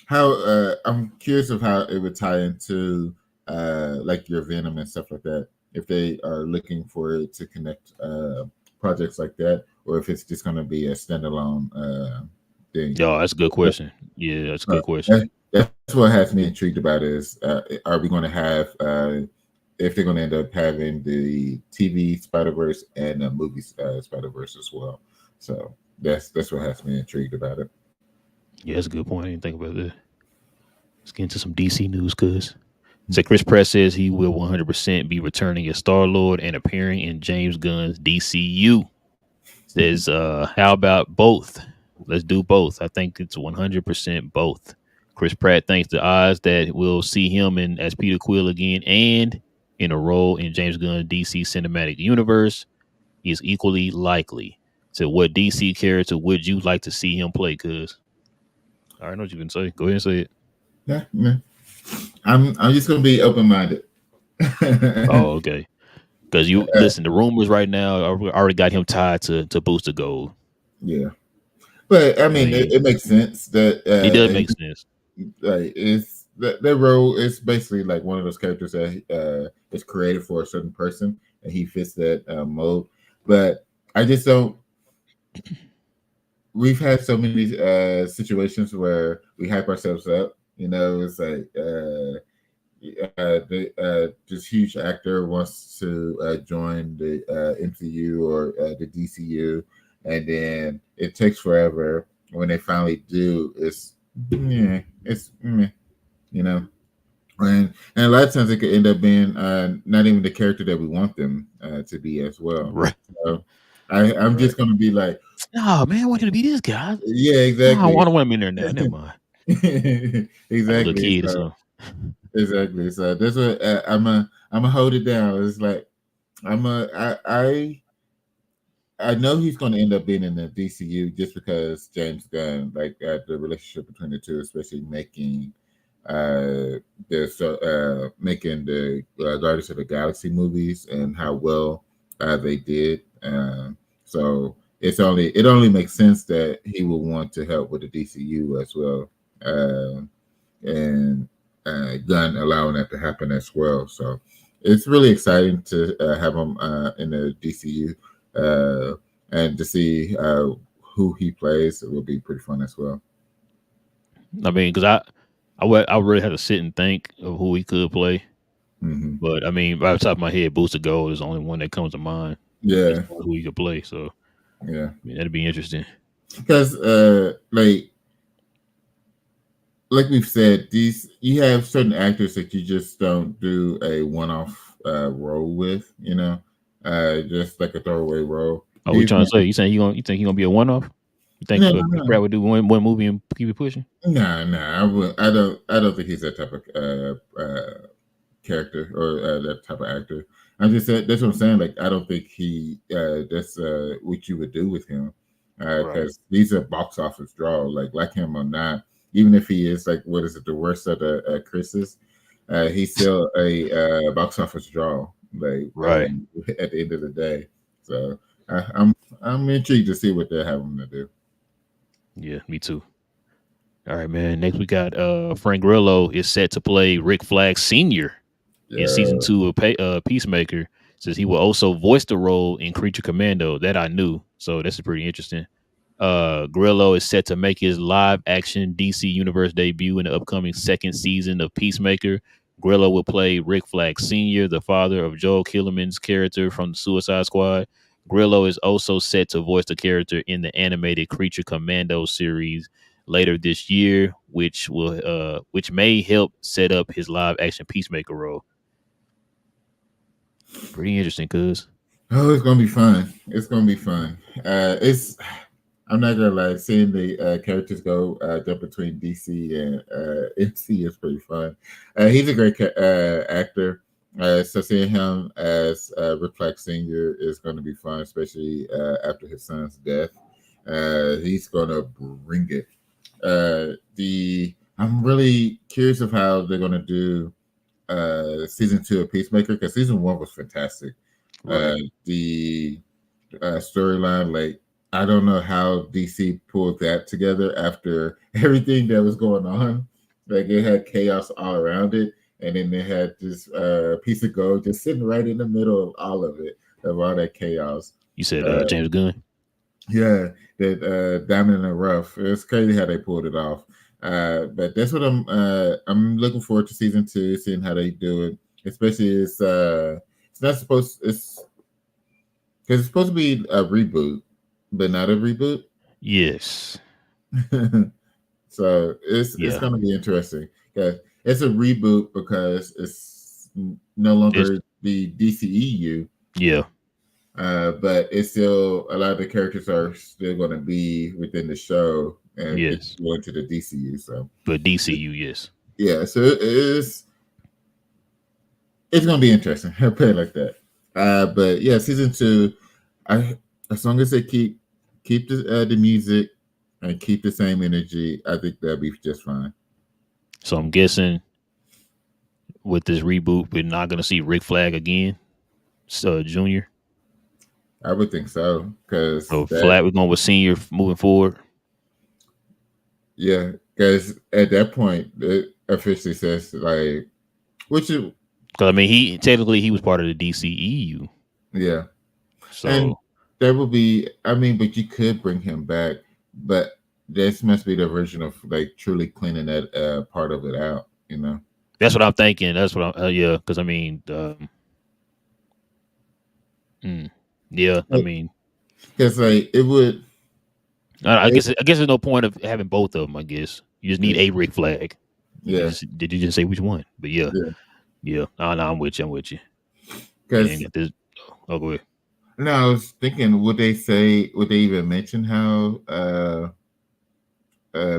how I'm curious of how it would tie into like your Venom and stuff like that. If they are looking for it to connect projects like that, or if it's just going to be a standalone thing. Yo, that's a good But, question. Yeah, that's a good question. that's what has me intrigued about is are we going to have if they're going to end up having the TV Spider Verse and the movie Spider Verse as well. So that's what has me intrigued about it. Yeah, that's a good point. I didn't think about that. Let's get into some DC news, cuz. So Chris Pratt says he will 100% be returning as Star Lord and appearing in James Gunn's DCU. Says, how about both? Let's do both. I think it's 100% both. Chris Pratt thinks the odds that we'll see him in as Peter Quill again and in a role in James Gunn's DC cinematic universe is equally likely. So, what DC character would you like to see him play? Cuz I already know what you can say. Go ahead and say it. Yeah, yeah. I'm just gonna be open minded. Oh, okay. Because you listen, the rumors right now already got him tied to Booster Gold. Yeah, but I I mean, mean, it makes sense that it does make sense. like it's that role is basically like one of those characters that is created for a certain person, and he fits that mode. But I just don't. We've had so many situations where we hype ourselves up. You know, it's like this huge actor wants to join the MCU or the DCU, and then it takes forever. When they finally do, it's you know, and a lot of times it could end up being not even the character that we want them to be as well. Right. So I'm Right. just gonna be like, Oh man, I want him to be this guy. yeah, No, I exactly, don't want him in there now. Never mind. Like a little exactly. kid or So something. exactly. So that's what I'm a hold it down. It's like I'm a I know he's going to end up being in the DCU just because James Gunn, like the relationship between the two, especially making the Guardians of the Galaxy movies and how well they did. So it only makes sense that he will want to help with the DCU as well. And Gunn allowing that to happen as well. So it's really exciting to have him in the DCU and to see who he plays. It will be pretty fun as well. I mean, because I really had to sit and think of who he could play. Hmm. But I mean, right off the top of my head, Booster Gold is the only one that comes to mind as Yeah, far as who he could play. So yeah. I mean, that'd be interesting. Because like we've said, these you have certain actors that you just don't do a one-off role with. Just like a throwaway role. Oh, we These trying to ones, say you think he gonna be a one off? You think no, Chris no, Pratt would do one movie and keep it pushing? no, no. I don't think he's that type of character or that type of actor. I'm just saying that's what I'm saying. Like I don't think he that's what you would do with him Right. because he's a box office draw. Like him or not, even if he is like what is it the worst of the Chris's, he's still a box office draw. Like Right. at the end of the day, so I'm intrigued to see what they're having to do. Yeah, me too. All right, man. Next we got Frank Grillo is set to play Rick Flag Sr. in season Yeah, 2 of Peacemaker. Says he will also voice the role in Creature Commando. That I knew. So that's pretty interesting. Grillo is set to make his live action DC Universe debut in the upcoming second season of Peacemaker. Grillo will play Rick Flag Sr., the father of Joel Killerman's character from the Suicide Squad. Grillo is also set to voice the character in the animated Creature Commando series later this year, which may help set up his live action Peacemaker role. Pretty interesting, cuz. oh, it's gonna be fun. It's gonna be fun. It's I'm not gonna lie, seeing the characters go jump between DC and MC is pretty fun. He's a great actor. So seeing him as Reflex Senior is going to be fun, especially after his son's death. He's going to bring it. The I'm really curious of how they're going to do season 2 of Peacemaker because season 1 was fantastic. Right. The storyline, like I don't know how DC pulled that together after everything that was going on. Like it had chaos all around it, and then they had this piece of gold just sitting right in the middle of all of it, of all that chaos. You said Uh, James Gunn? yeah, that diamond in the rough. It's crazy how they pulled it off. But that's what I'm looking forward to season 2, seeing how they do it. Especially it's not supposed it's because it's supposed to be a reboot, but not a reboot. Yes. So it's Yeah. going to be interesting because it's a reboot because it's no It's longer the DCEU, yeah. but it's still a lot of the characters are still going to be within the show and get Yes. going to the DCU. So But DCU, yes. yeah, so it's going to be interesting. I'll put it like that. But yeah, season 2, I as long as they keep the music and keep the same energy, I think that'll be just fine. So I'm guessing with this reboot, we're not gonna see Rick Flag again, so Junior. I would think so because So that Flag, we're going with Senior moving forward. yeah, because at that point it officially says like which is Because I mean, he was part of the DCEU. yeah, and So there will be I mean, but you could bring him back, but this must be the version of like truly cleaning that part of it out, you know. that's what I'm thinking. That's what I'm yeah. Because I mean, yeah. I mean, Because like it would I it, guess there's no point of having both of them. I guess you just need yeah a Rick Flag. yeah Did you just say which one? But yeah, yeah yeah. No, I'm with you. I'm with you. And because got this. Oh, go ahead. no, I was thinking would they even mention how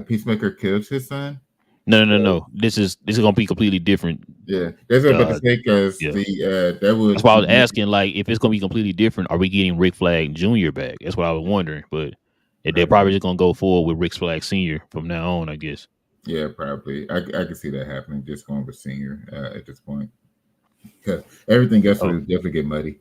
Peacemaker kills his son? No, no, no, no. This is gonna be completely different. Yeah, that's what I'm about to Uh, say because yeah. the that That's would why I was asking, like, if it's gonna be completely different, are we getting Rick Flag Jr. back? That's what I was wondering. But they're probably probably just gonna go forward with Rick Flag Sr. from now on, I guess. yeah probably I can see that happening just going with senior at this point because everything else Oh. would definitely get muddy.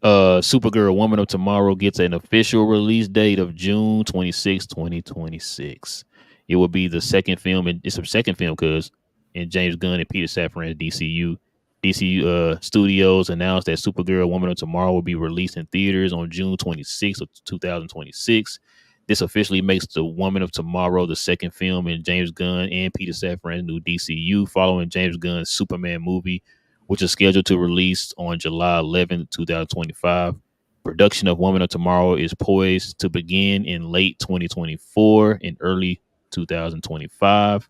Supergirl Woman of Tomorrow gets an official release date of June 26, 2026. It will be the second film, and it's a second film because in James Gunn and Peter Safran's DCU. DCU Studios announced that Supergirl Woman of Tomorrow will be released in theaters on June 26th of 2026. This officially makes the Woman of Tomorrow the second film in James Gunn and Peter Safran's new DCU, following James Gunn's Superman movie, which is scheduled to release on July 11th, 2025. Production of Woman of Tomorrow is poised to begin in late 2024 and early 2025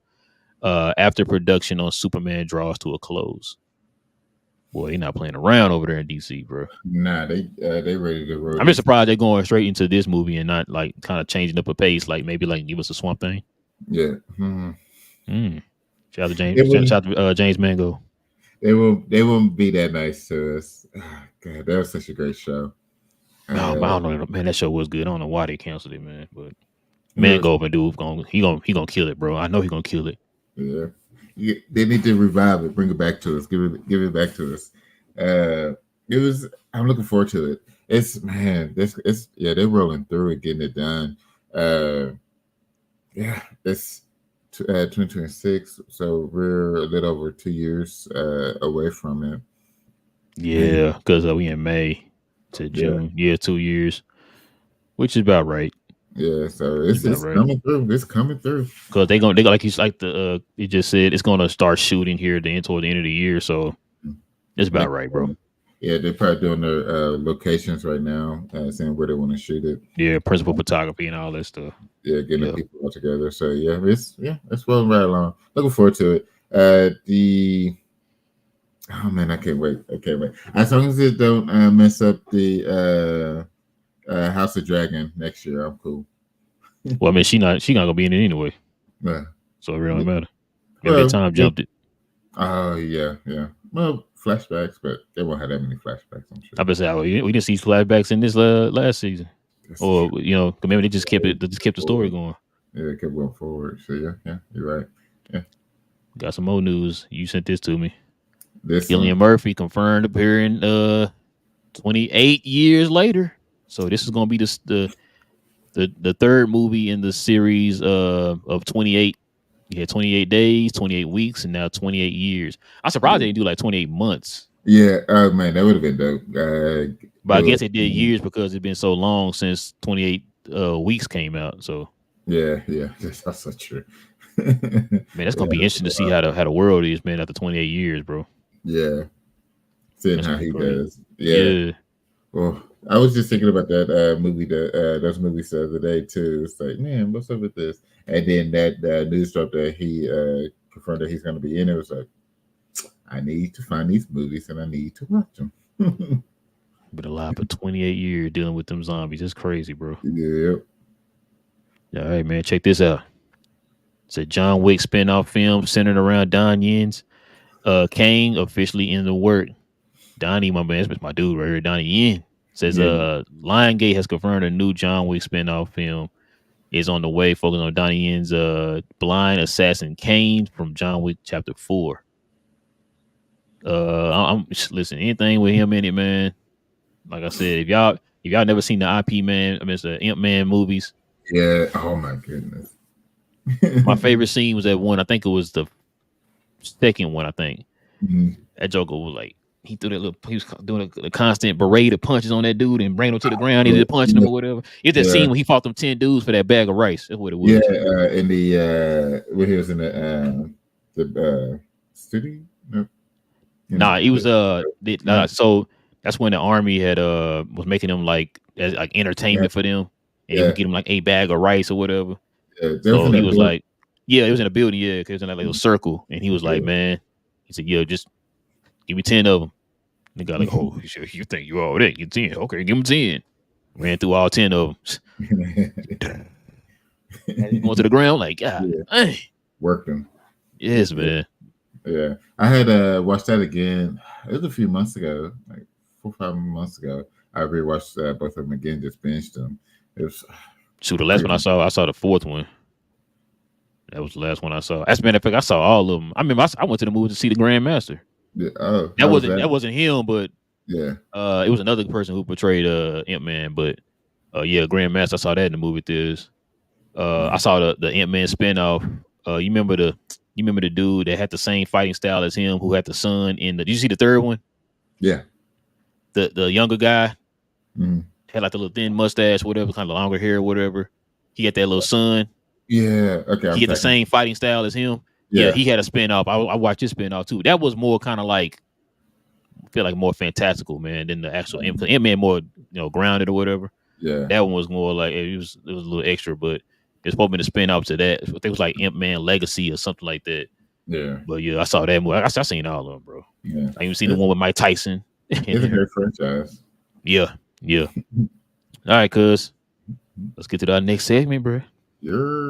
after production on Superman draws to a close. Boy, they not playing around over there in DC, bro. Nah, they ready to roll I'm just this. surprised they're going straight into this movie and not like kind of changing up a pace, like maybe like give us a Swamp Thing. Yeah, mhm. Mm. Shout out to It James. was Shout out to James Mango. They won't be that nice to us. God, that was such a great show. Oh, Uh, I don't know, man. That show was good. I don't know why they canceled it, man. But it man, was, Goldman dude he gonna kill it, bro. I know he gonna kill it. yeah. They need to revive it, bring it back to us, give it back to us. Uh, it was. I'm looking forward to it. It's man, this it's yeah, they're rolling through it, getting it done. Uh, yeah, it's 2026, so we're a little over 2 years away from it. Man, Yeah, because we in May to yeah, June. Yeah, 2 years, which is about right. yeah. So It's about it's right. coming through. It's coming through. Because they like he's like the he just said it's gonna start shooting here toward the end of the year. So it's about Like, right, bro. yeah, they're probably doing their locations right now, saying where they want to shoot it. Yeah, principal photography and all that stuff. Yeah, getting the Yeah. people all together. So it's rolling right along. Looking forward to it. The Oh man, I can't wait. I can't wait. As long as it don't mess up the House of Dragon next year, I'm cool. Well, I mean, she not gonna be in it anyway, Yeah. so it really don't matter. Maybe they Well, time jumped it. oh yeah, yeah. Well, flashbacks, but they won't have that many flashbacks. I'm sure. I bet say we didn't see flashbacks in this last season, That's or true. maybe they just kept it. They just kept the story going. Yeah, they kept going forward. So yeah, you're right. Yeah, Got some more news. You sent this to me. this one. Killian Murphy confirmed appearing 28 years later. So this is gonna be the third movie in the series of 28. You had 28 days, 28 weeks, and now 28 years. I'm surprised they didn't do like 28 months. Yeah. Oh man, that would have been dope. But I guess they did years because it's been so long since 28 weeks came out. So yeah, that's so true. man, that's gonna be Yeah, interesting to see how the world is, man, after 28 years, bro. yeah. Seeing That's how gonna be he great. does. Yeah. Yeah. Well, I was just thinking about that movie, those movies the other day too. It's like, man, what's up with this? And then that news drop that he confirmed that he's going to be in. It was like, I need to find these movies and I need to watch them. Been alive for 28 years dealing with them zombies. It's crazy, bro. Yep. All right, man. Check this out. It's a John Wick spinoff film centered around Don Yin's Kang officially in the work. Donnie, my man, that's my dude right here. Donnie Yen says Yeah. Lionsgate has confirmed a new John Wick spinoff film is on the way, focusing on Donnie Yen's blind assassin Kane from John Wick Chapter 4. I'm listen, anything with him in it, man. Like I said, if y'all never seen the IP man, I mean it's the Imp Man movies. Yeah. Oh my goodness. My favorite scene was that one. I think it was the second one. I think Mhm. that Joker was like he threw that little. He was doing a constant parade of punches on that dude and bringing him to the ground. He just punching him or whatever. It's that Yeah. scene when he fought them 10 dudes for that bag of rice. That's what it Yeah. was. In the when he was in the studio. No, Nah, he was so that's when the army had was making them like as like entertainment for them, and he yeah, would get them like a bag of rice or whatever. yeah. They was So in he that was building. like, yeah, it was in a building, yeah, because it was in that little circle, and he was like, Yeah. man, he said, yeah, just give me 10 of them. The guy like, oh, you think you all that? Get 10, okay, give him 10. Ran through all 10 of them. Going to the ground, like, God, Yeah. dang. Worked him. Yes, man. Yeah, I had watched that again. It was a few months ago, like 4 or 5 months ago. I rewatched both of them again, just binged them. It was Shoot, the last one I saw the fourth one. That was the last one I saw. As a matter of fact, I saw all of them. I mean, I went to the movie to see the Grandmaster. yeah, oh, That how was wasn't that? that wasn't him, but Yeah, it was another person who portrayed Imp Man. But yeah, Grandmaster. I saw that in the movie theaters. I saw the Imp Man spinoff. You remember the dude that had the same fighting style as him, who had the son in the? Did you see the third one? yeah, The younger guy mm. had like the little thin mustache, whatever, kind of longer hair, whatever. He had that little son. Yeah. Okay, He had the same fighting style as him. Yeah, Yeah, he had a spinoff. I watched his spinoff too. That was more kind of like, I feel like more fantastical, man, than the actual Imp. Imp Man more, grounded or whatever. yeah, That one was more like it was a little extra, but it's supposed to be the spinoff to that. I think it was like Imp Man Legacy or something like that. yeah, But yeah, I saw that movie. I seen all of them, bro. yeah. I even seen the one with Mike Tyson. It's a great franchise. Yeah. All right, cuz. Let's get to our next segment, bro. You're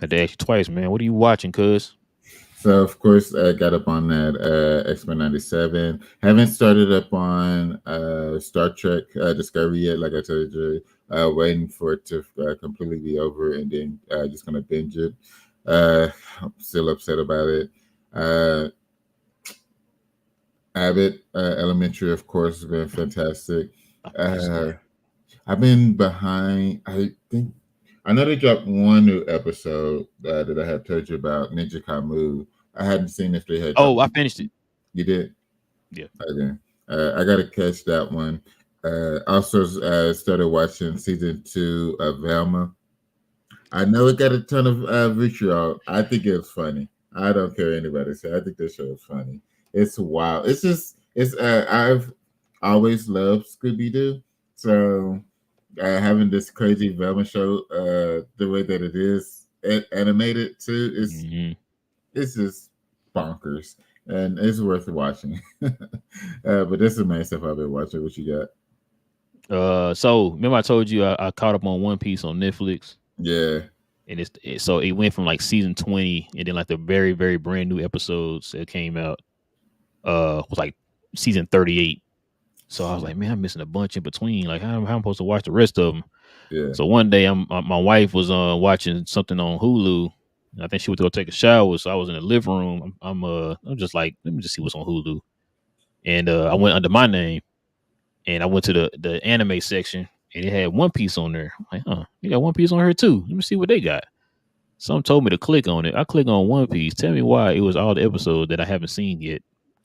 had to ask you twice, man. What are you watching, cuz? So of course I got up on that X-Men 97. Haven't started up on Star Trek Discovery yet, like I told you. Waiting for it to completely be over and then just gonna binge it. I'm still upset about it. Uh, Abbott Elementary, of course, has been fantastic. I finished Uh, that. I've been behind. I know they dropped one new episode that I had told you about, Ninja Kamu. I hadn't seen if they had Oh, dropped. I finished it. You did? Yeah. Okay. I got to catch that one. Also, started watching season 2 of Velma. I know it got a ton of vitriol. I think it was funny. I don't care what anybody say. I think this show is funny. It's wild. It's just it's. I've always loved Scooby Doo, so having this crazy Velma show, the way that it is animated too, is Hmm. it's just bonkers, and it's worth watching. But this is the main stuff I've been watching. What you got? So remember I told you I caught up on One Piece on Netflix, Yeah, and so it went from like season 20, and then like the very very brand new episodes that came out was like season 38. So I was like, man, I'm missing a bunch in between. Like, how am I supposed to watch the rest of them? yeah. So one day, my wife was watching something on Hulu. And I think she went to go take a shower, so I was in the living room. I'm just like, let me just see what's on Hulu, and I went under my name, and I went to the anime section, and it had One Piece on there. I'm like, huh, you got One Piece on here too. Let me see what they got. Some told me to click on it. I click on One Piece. Tell me why it was all the episodes that I haven't seen yet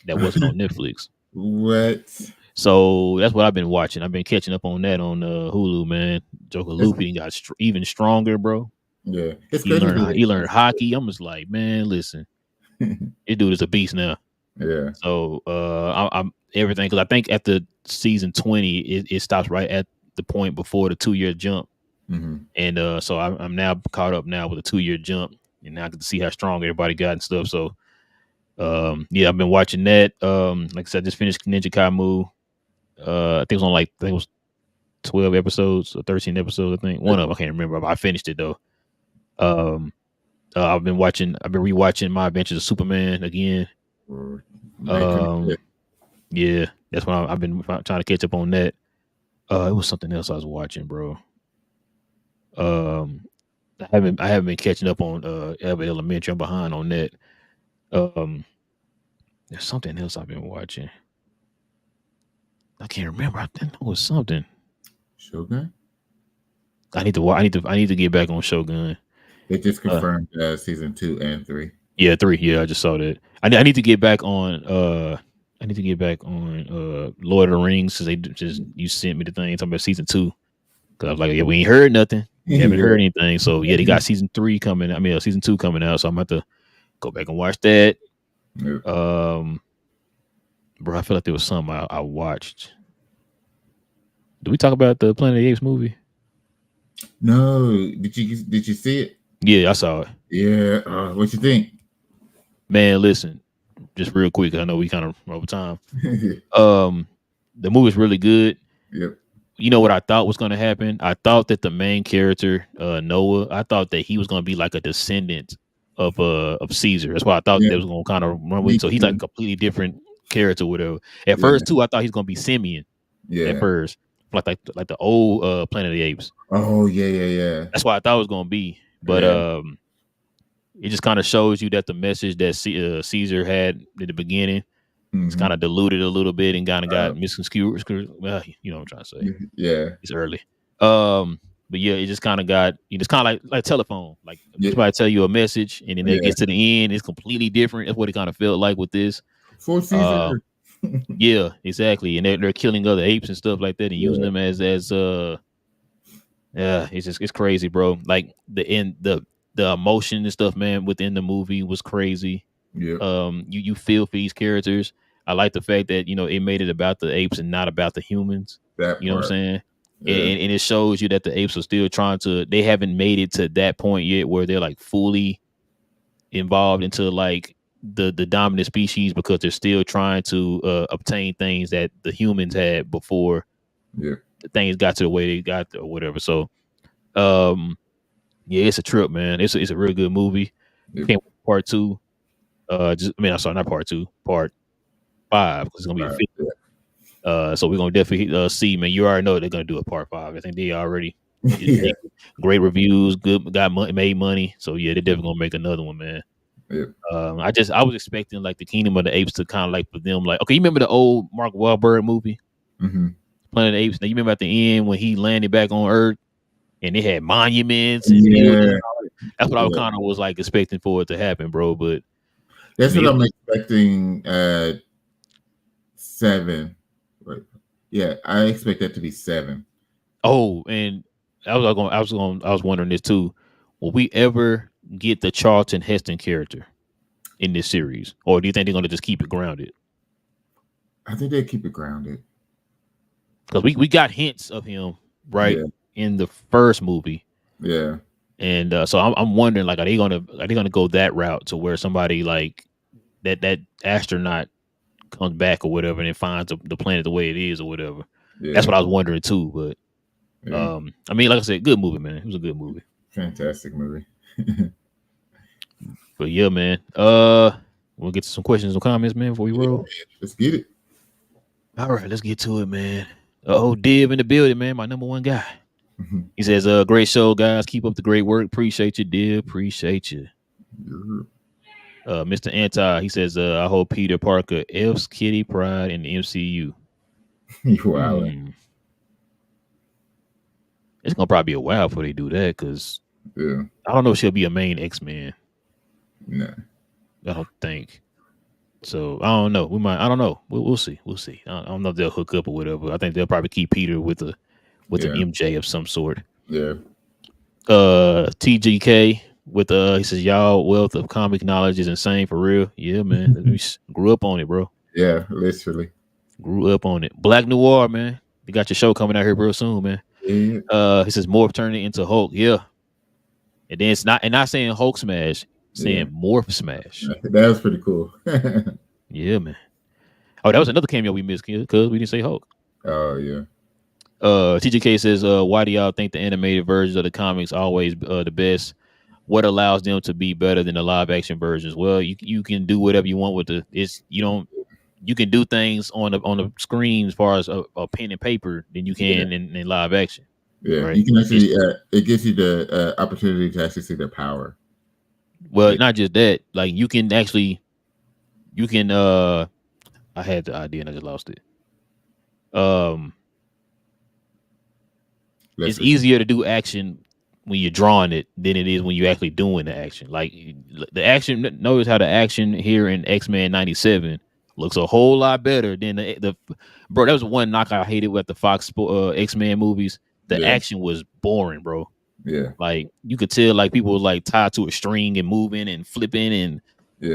that wasn't on Netflix. What? So that's what I've been watching. I've been catching up on that on Hulu, man. Joker It's, Luffy got even stronger, bro. yeah, it's He crazy. learned he learned hockey. I'm just like, man, listen, this dude is a beast now. Yeah. So I'm everything because I think after season 20, it stops right at the point before the 2 year jump, Hmm. and so I'm now caught up now with a 2 year jump, and now I get to see how strong everybody got and stuff. So yeah, I've been watching that. Like I said, I just finished Ninja Kamu. I think it was on like I think it was 12 episodes or 13 episodes. I think one of them I can't remember, but I finished it though. Um, I've been rewatching My Adventures of Superman again. Or Um, yeah, that's why I've been trying to catch up on that. It was something else I was watching, bro. Um, I haven't been catching up on Abbott Elementary. I'm behind on that. Um, there's something else I've been watching. I can't remember. I think it was something. Shogun. I need to get back on Shogun. They just Uh, confirmed season 2 and 3. yeah, 3. Yeah, I just saw that. I need to get back on. I need to get back on Lord of the Rings since they just you sent me the thing talking about season 2. Cause I was like, yeah, we ain't heard nothing. We haven't Yeah. heard anything. So yeah, they got season 3 coming. I mean, season 2 coming out. So I'm about to go back and watch that. Yeah. Um, bro, I feel like there was something I watched. Did we talk about the Planet of the Apes movie? No, did you see it? Yeah, I saw it. Yeah. What you think? Man, listen, just real quick. I know we kind of over time. Um, the movie's really good. Yep. You know what I thought was going to happen? I thought that the main character, Noah, I thought that he was going to be like a descendant of Caesar. That's why I thought Yeah. they was going to kind of run with. Me So he's like a too. completely different character, whatever. At Yeah. first, too, I thought he's going to be Simeon. At Yeah. first, like the old Planet of the Apes. Oh yeah, yeah, yeah. That's what I thought it was going to be. But Yeah. it just kind of shows you that the message that Caesar had at the beginning it's Hmm. kind of diluted a little bit and kind of got misconstrued. Well, you know what I'm trying to say. Yeah. It's early. But yeah, it just kind of got it's kind of like telephone. Like Yeah. somebody tell you a message and then it Yeah. gets to the end, it's completely different. That's what it kind of felt like with this. For Uh, Caesar. yeah, exactly. And they're killing other apes and stuff like that and using Yeah. them as yeah, it's crazy, bro. Like the emotion and stuff, man, within the movie was crazy. Yeah. You feel for these characters. I like the fact that it made it about the apes and not about the humans. That You know what I'm part. saying? Yeah. And it shows you that the apes are still trying to. They haven't made it to that point yet where they're like fully involved into like the dominant species because they're still trying to obtain things that the humans had before Yeah. the things got to the way they got or whatever. So um Yeah, it's a trip, man. It's a real good movie. Yep. Can't wait for part two. I'm sorry, not part two, part five, because it's gonna be the fifth. Yeah. So we're gonna definitely see, man. You already know they're gonna do a part five. I think they already Yeah. great reviews, good got money, made money. So yeah, they're definitely gonna make another one, man. Yep. I was expecting like the Kingdom of the Apes to kind of like for them, like, okay, you remember the old Mark Wahlberg movie, Mm-hmm. Planet of the Apes? Now you remember at the end when he landed back on Earth and they had monuments and buildings. Yeah. That's what I Yeah. kind of was like expecting for it to happen, bro. But I That's what mean, I'm expecting. 7. Wait. Yeah, I expect that to be 7. and I was wondering this too. Will we ever get the Charlton Heston character in this series, or do you think they're gonna just keep it grounded? I think they keep it grounded. Because we got hints of him right Yeah. in the first movie, Yeah. and so I'm wondering, like, are they gonna go that route to where somebody like that astronaut comes back or whatever and it finds the planet the way it is or whatever? That's Yeah. what I was wondering too. But Yeah. I mean, like I said, good movie, man. It was a good movie. Fantastic movie. But yeah, man. We'll get to some questions or comments, man, before we Yeah, roll. let's get it. All right, let's get to it, man. Oh, Div in the building, man. My number one guy. Mhm. He says, great show, guys. Keep up the great work. Appreciate you, Div. Appreciate you. Yeah. Mr. Anti, he says, I hope Peter Parker F's Kitty Pride in the MCU. You wow. It's gonna probably be a while before they do that, because Yeah. I don't know if she'll be a main X-Men. No. I don't think. So I don't know. I don't know. We'll see. We'll see. I don't know if they'll hook up or whatever. I think they'll probably keep Peter with an Yeah. MJ of some sort. Yeah. TGK with he says, y'all wealth of comic knowledge is insane for real. Yeah, man. We grew up on it, bro. Yeah, literally. Grew up on it. Black Noir, man. You got your show coming out here real soon, man. Yeah. He says Morph turning into Hulk. Yeah. And then it's not saying Hulk smash, saying Morph smash. That was pretty cool. Yeah, man. Oh, that was another cameo we missed, because we didn't say Hulk. Oh yeah. TGK says, why do y'all think the animated versions of the comics always the best? What allows them to be better than the live action versions? Well, you can do whatever you want with you can do things on the screen as far as a pen and paper than you can in live action. Yeah, right? You can actually it gives you the opportunity to actually see their power. Well, not just that, like you can I had the idea and I just lost it. It's easier to do action when you're drawing it than it is when you're actually doing the action. Like the action, notice how the action here in X-Men 97 looks a whole lot better than the bro. That was one knock I hated with the Fox X-Men movies. The action was boring, bro. Yeah. Like you could tell like people were like tied to a string and moving and flipping and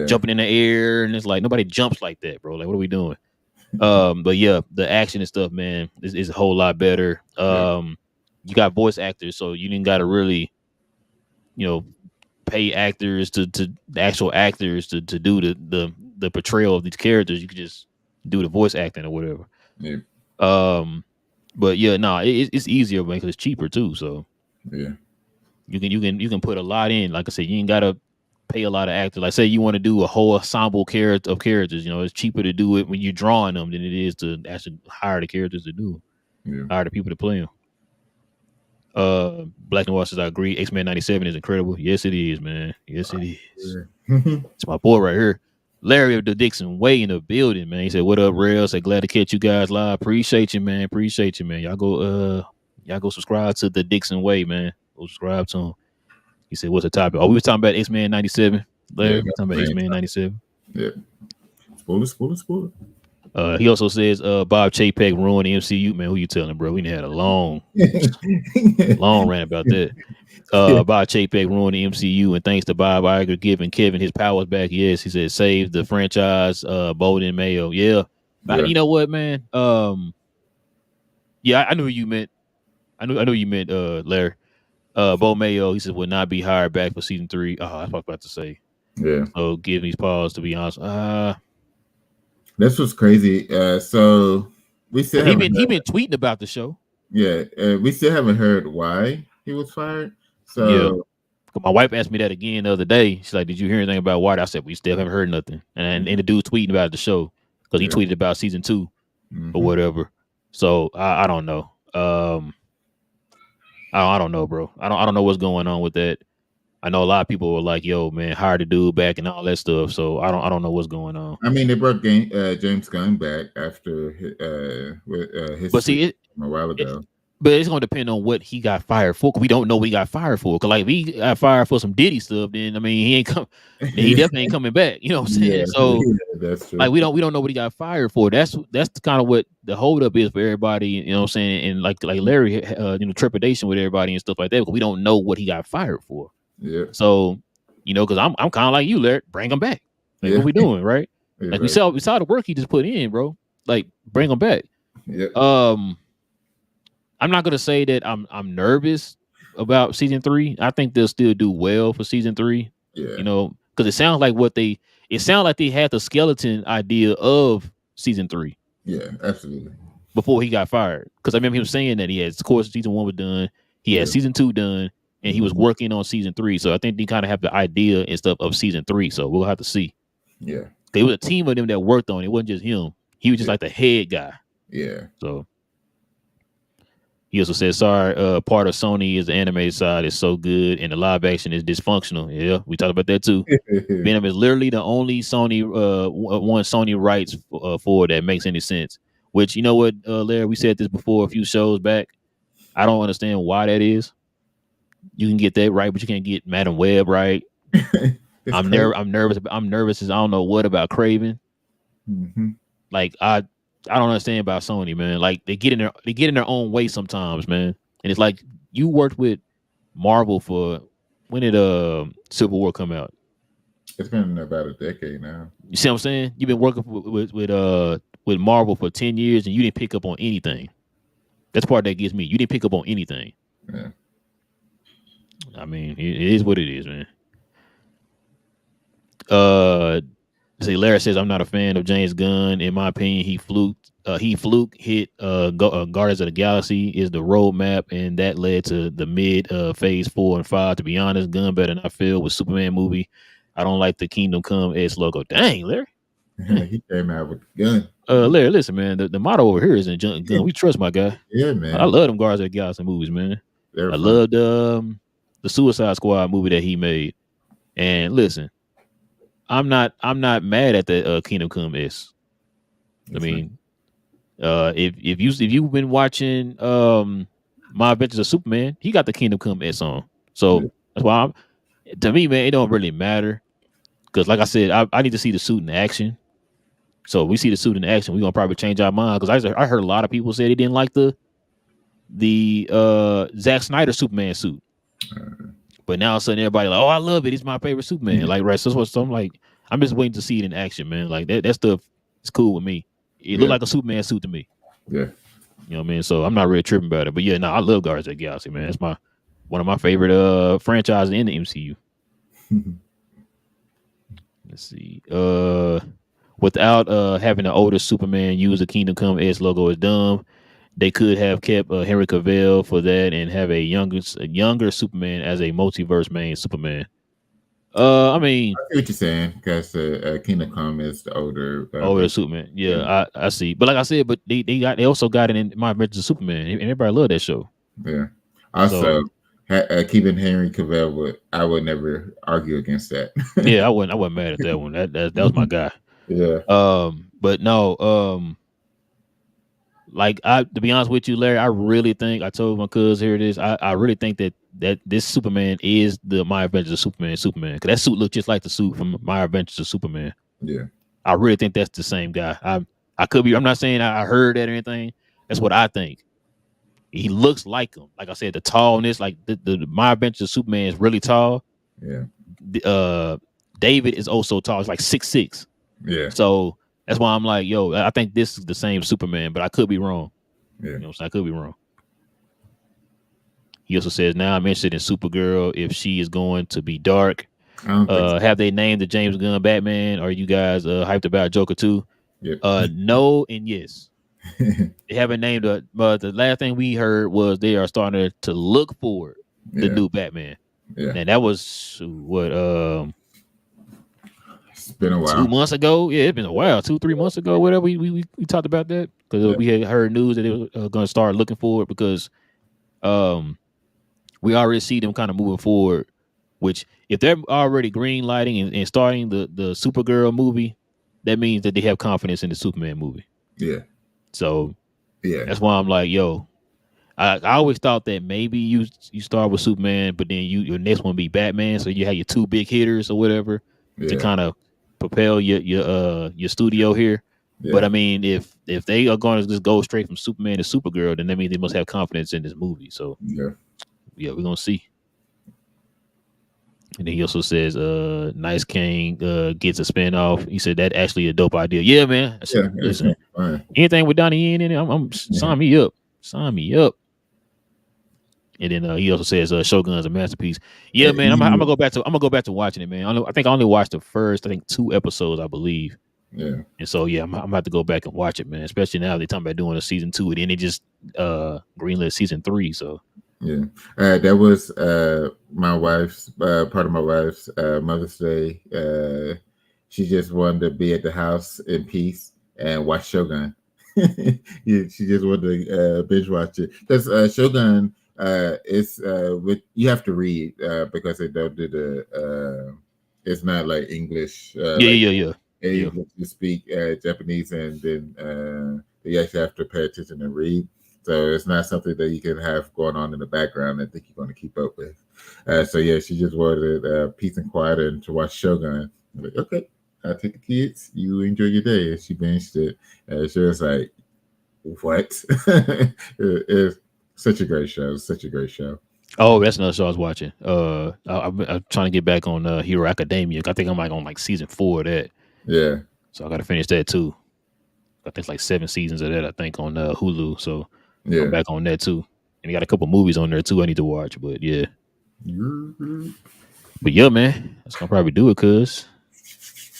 jumping in the air, and it's like nobody jumps like that, bro. Like what are we doing? But yeah, the action and stuff, man, is a whole lot better. You got voice actors, so you didn't got to really, pay actors to the actual actors to do the portrayal of these characters. You could just do the voice acting or whatever. Yeah. But yeah, no, it's easier because it's cheaper too. So yeah, you can put a lot in. Like I said, you ain't gotta pay a lot of actors. Like say you want to do a whole ensemble of characters. It's cheaper to do it when you're drawing them than it is to actually hire the characters to do them. Hire the people to play them. Black Noir says I agree. X-Men 97 is incredible. Yes, it is, man. Yes, it is. It's my boy right here. Larry of the Dixon Way in the building, man. He said, "What up, Rail?" Said, "Glad to catch you guys live. Appreciate you, man. Appreciate you, man. Y'all go subscribe to the Dixon Way, man. Go subscribe to him." He said, "What's the topic?" Oh, we was talking about X-Men 97. Larry, talking about X-Men 97. Yeah. Spoiler. He also says, Bob Chapek ruined the MCU. Man, who you telling, bro? We had a long rant about that. Bob Chapek ruined the MCU, and thanks to Bob Iger giving Kevin his powers back. Yes, he said save the franchise. Bolden Mayo. Yeah. You know what, man? Yeah, I knew what you meant. I knew you meant Larry. Bo Mayo, he said, will not be hired back for season 3. Oh, I was about to say. Yeah. So give these pause, to be honest. This was crazy. So we still he been tweeting about the show. Yeah, we still haven't heard why he was fired. So But my wife asked me that again the other day. She's like, "Did you hear anything about White?" I said, "We still haven't heard nothing." And the dude tweeting about the show because he Yeah. tweeted about season 2 or Mm-hmm. whatever. So I don't know. I don't know, bro. I don't know what's going on with that. I know a lot of people were like, "Yo, man, hire the dude back and all that stuff." So I don't know what's going on. I mean, they brought James Gunn back after his But tweet see, from a while it ago. but it's gonna depend on what he got fired for. 'Cause we don't know what he got fired for. Cause like if he got fired for some Diddy stuff, then I mean he ain't come. Then he definitely ain't coming back. You know what I'm saying? Yeah, So yeah, that's like true. we don't know what he got fired for. That's kind of what the holdup is for everybody. You know what I'm saying? And like Larry, trepidation with everybody and stuff like that. Because we don't know what he got fired for. Yeah, So because I'm kind of like you, Larry. Bring him back. Like yeah, what we doing, right? Like right. we saw the work he just put in, bro. Like bring him back. Yeah, Um. I'm not gonna say that I'm nervous about season 3. I think they'll still do well for season 3. yeah, Because it sounds like they had the skeleton idea of season 3 yeah, absolutely. before he got fired. Because I remember him saying that he had, of course, season 1 was done, he had Yeah, season 2 done, and he was mhm, working on season 3. So I think they kind of have the idea and stuff of season 3. So we'll have to see. yeah, It was a team of them that worked on it. It wasn't just him. He was just yeah, like the head guy. yeah. So he also said, "Sorry, part of Sony is the animated side is so good, and the live action is dysfunctional." Yeah, we talked about that too. Venom is literally the only Sony one Sony rights for that makes any sense. Which you know what, Larry, we said this before a few shows back. I don't understand why that is. You can get that right, but you can't get Madam Web right. It's crazy. I'm nervous. I'm nervous as I don't know what about Craven. Hmm. Like I don't understand about Sony, man. Like they get in their own way sometimes, man. And it's like you worked with Marvel for when did Civil War come out? It's been about a decade now. You see what I'm saying? You've been working with Marvel for 10 years and you didn't pick up on anything. That's the part that gets me. You didn't pick up on anything. Yeah, I mean, it is what it is, man. Uh See, Larry says I'm not a fan of James Gunn. In my opinion, he fluke hit Guardians of the Galaxy is the roadmap, and that led to the mid phase 4 and 5. To be honest, Gunn better not fail with Superman movie. I don't like the Kingdom Come S logo. Dang, Larry. he came out with a gun. Larry, listen, man. The motto over here isn't junk gun. We trust my guy. Yeah, I man, love them Guardians of the Galaxy movies, man. they're I fun. loved the Suicide Squad movie that he made. And listen, I'm not mad at the Kingdom Come S. I It's fun. mean, if you've been watching My Adventures of Superman, he got the Kingdom Come S on. So Yeah. that's why to me, man, it don't really matter. Because like I said, I need to see the suit in action. So if we see the suit in action, we're gonna probably change our mind. Because I heard a lot of people say they didn't like the Zack Snyder Superman suit. Uh, But now all of a sudden everybody like, oh, I love it. It's my favorite Superman. Like, right. So I'm like, I'm just waiting to see it in action, man. Like that stuff is cool with me. It looked yeah, like a Superman suit to me. yeah. You know what I mean? So I'm not really tripping about it. But yeah, no, I love Guardians of the Galaxy, man. It's one of my favorite franchises in the MCU. Let's see. Without having an older Superman use the Kingdom Come S logo is dumb. They could have kept Henry Cavill for that and have a younger Superman as a multiverse main Superman. I mean, I see what you're saying because Kingdom Come is the older older version. Superman. Yeah, Yeah, I see. But like I said, but they also got it in My Adventures of Superman, and everybody loved that show. yeah. So Also, keeping Henry Cavill I would never argue against that. yeah, I wasn't mad at that one. That was my guy. Yeah, But no, like to be honest with you, Larry, I really think I told my cuz here it is. I really think that this Superman is the My Adventures of Superman. Because that suit looked just like the suit from My Adventures of Superman. yeah, I really think that's the same guy. I could be. I'm not saying I heard that or anything. That's what I think. He looks like him. Like I said, the tallness, like the My Adventures of Superman is really tall. yeah, David is also tall. It's like 6'6". yeah, So that's why I'm like, yo, I think this is the same Superman, but I could be wrong. yeah. You know, so I could be wrong. He also says, now I'm interested in Supergirl if she is going to be dark. I don't think so. Have they named the James Gunn Batman? Are you guys hyped about Joker too? Yep. No and yes. They haven't named it, but the last thing we heard was they are starting to look for the Yeah, new Batman. Yeah, And that was what it's been a while. 2 months ago. Yeah, it's been a while, 2 3 months ago. Whatever we talked about that because Yeah, we had heard news that they were going to start looking for it because um we already see them kind of moving forward. Which if they're already green lighting and starting the Supergirl movie, that means that they have confidence in the Superman movie. yeah, So yeah, that's why I'm like, yo, I always thought that maybe you start with Superman, but then your next one be Batman, so you have your two big hitters or whatever to yeah, kind of propel your studio here. But yeah, I mean, if they are going to just go straight from Superman to Supergirl, then that means they must have confidence in this movie. So yeah, yeah, we're gonna see. And then he also says, Nice King gets a spinoff. He said that actually a dope idea. Yeah, man. yeah. Listen, Everything's fine. anything with Donnie Yen in it, I'm Yeah, sign me up. Sign me up. And then he also says Shogun's a masterpiece. Yeah, man. I'm gonna you, go back to watching it, man. I think I only watched the first, I think 2 episodes, I believe. yeah, And so yeah, I'm gonna have to go back and watch it, man. Especially now they're talking about doing a season 2, and then they just greenlit season 3. So yeah. That was my wife's part of my wife's Mother's Day. She just wanted to be at the house in peace and watch Shogun. Yeah, she just wanted to binge watch it because Shogun is with you have to read because they don't do the it's not like English yeah, like yeah, yeah, yeah, able to speak Japanese, and then you actually have to pay attention and read. So it's not something that you can have going on in the background and think you're going to keep up with. So yeah, she just wanted peace and quiet and to watch Shogun. I'm like, okay, I'll take the kids. You enjoy your day. And she binged it. She was like, what? It's such a great show. Such a great show. Oh, that's another show I was watching. I'm trying to get back on Hero Academia. I think I'm like on like season 4 of that, Yeah, so I got to finish that too. I think it's like 7 seasons of that. I think on Hulu. So I'm yeah. back on that too. And they got a couple movies on there too. I need to watch. But yeah, but yeah, man, that's gonna probably do it. Cause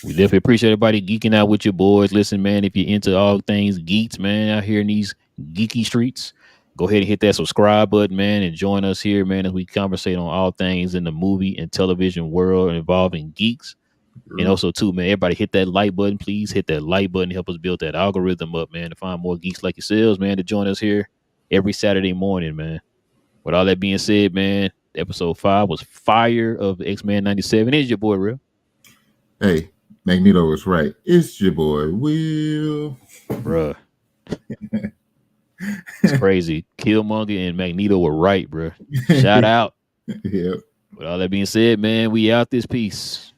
we definitely appreciate everybody geeking out with your boys. Listen, man, if you're into all things geeks, man, out here in these geeky streets, go ahead and hit that subscribe button, man, and join us here, man, as we conversate on all things in the movie and television world involving geeks. And also, too, man, everybody hit that like button, please. Hit that like button, help us build that algorithm up, man, to find more geeks like yourselves, man, to join us here every Saturday morning, man. With all that being said, man, episode 5 was Fire of X-Men 97. It's your boy, Real. Hey, Magneto was right. It's your boy Will. Bruh. It's crazy. Killmonger and Magneto were right, bruh. Shout out. Yep. With all that being said, man, we out this piece.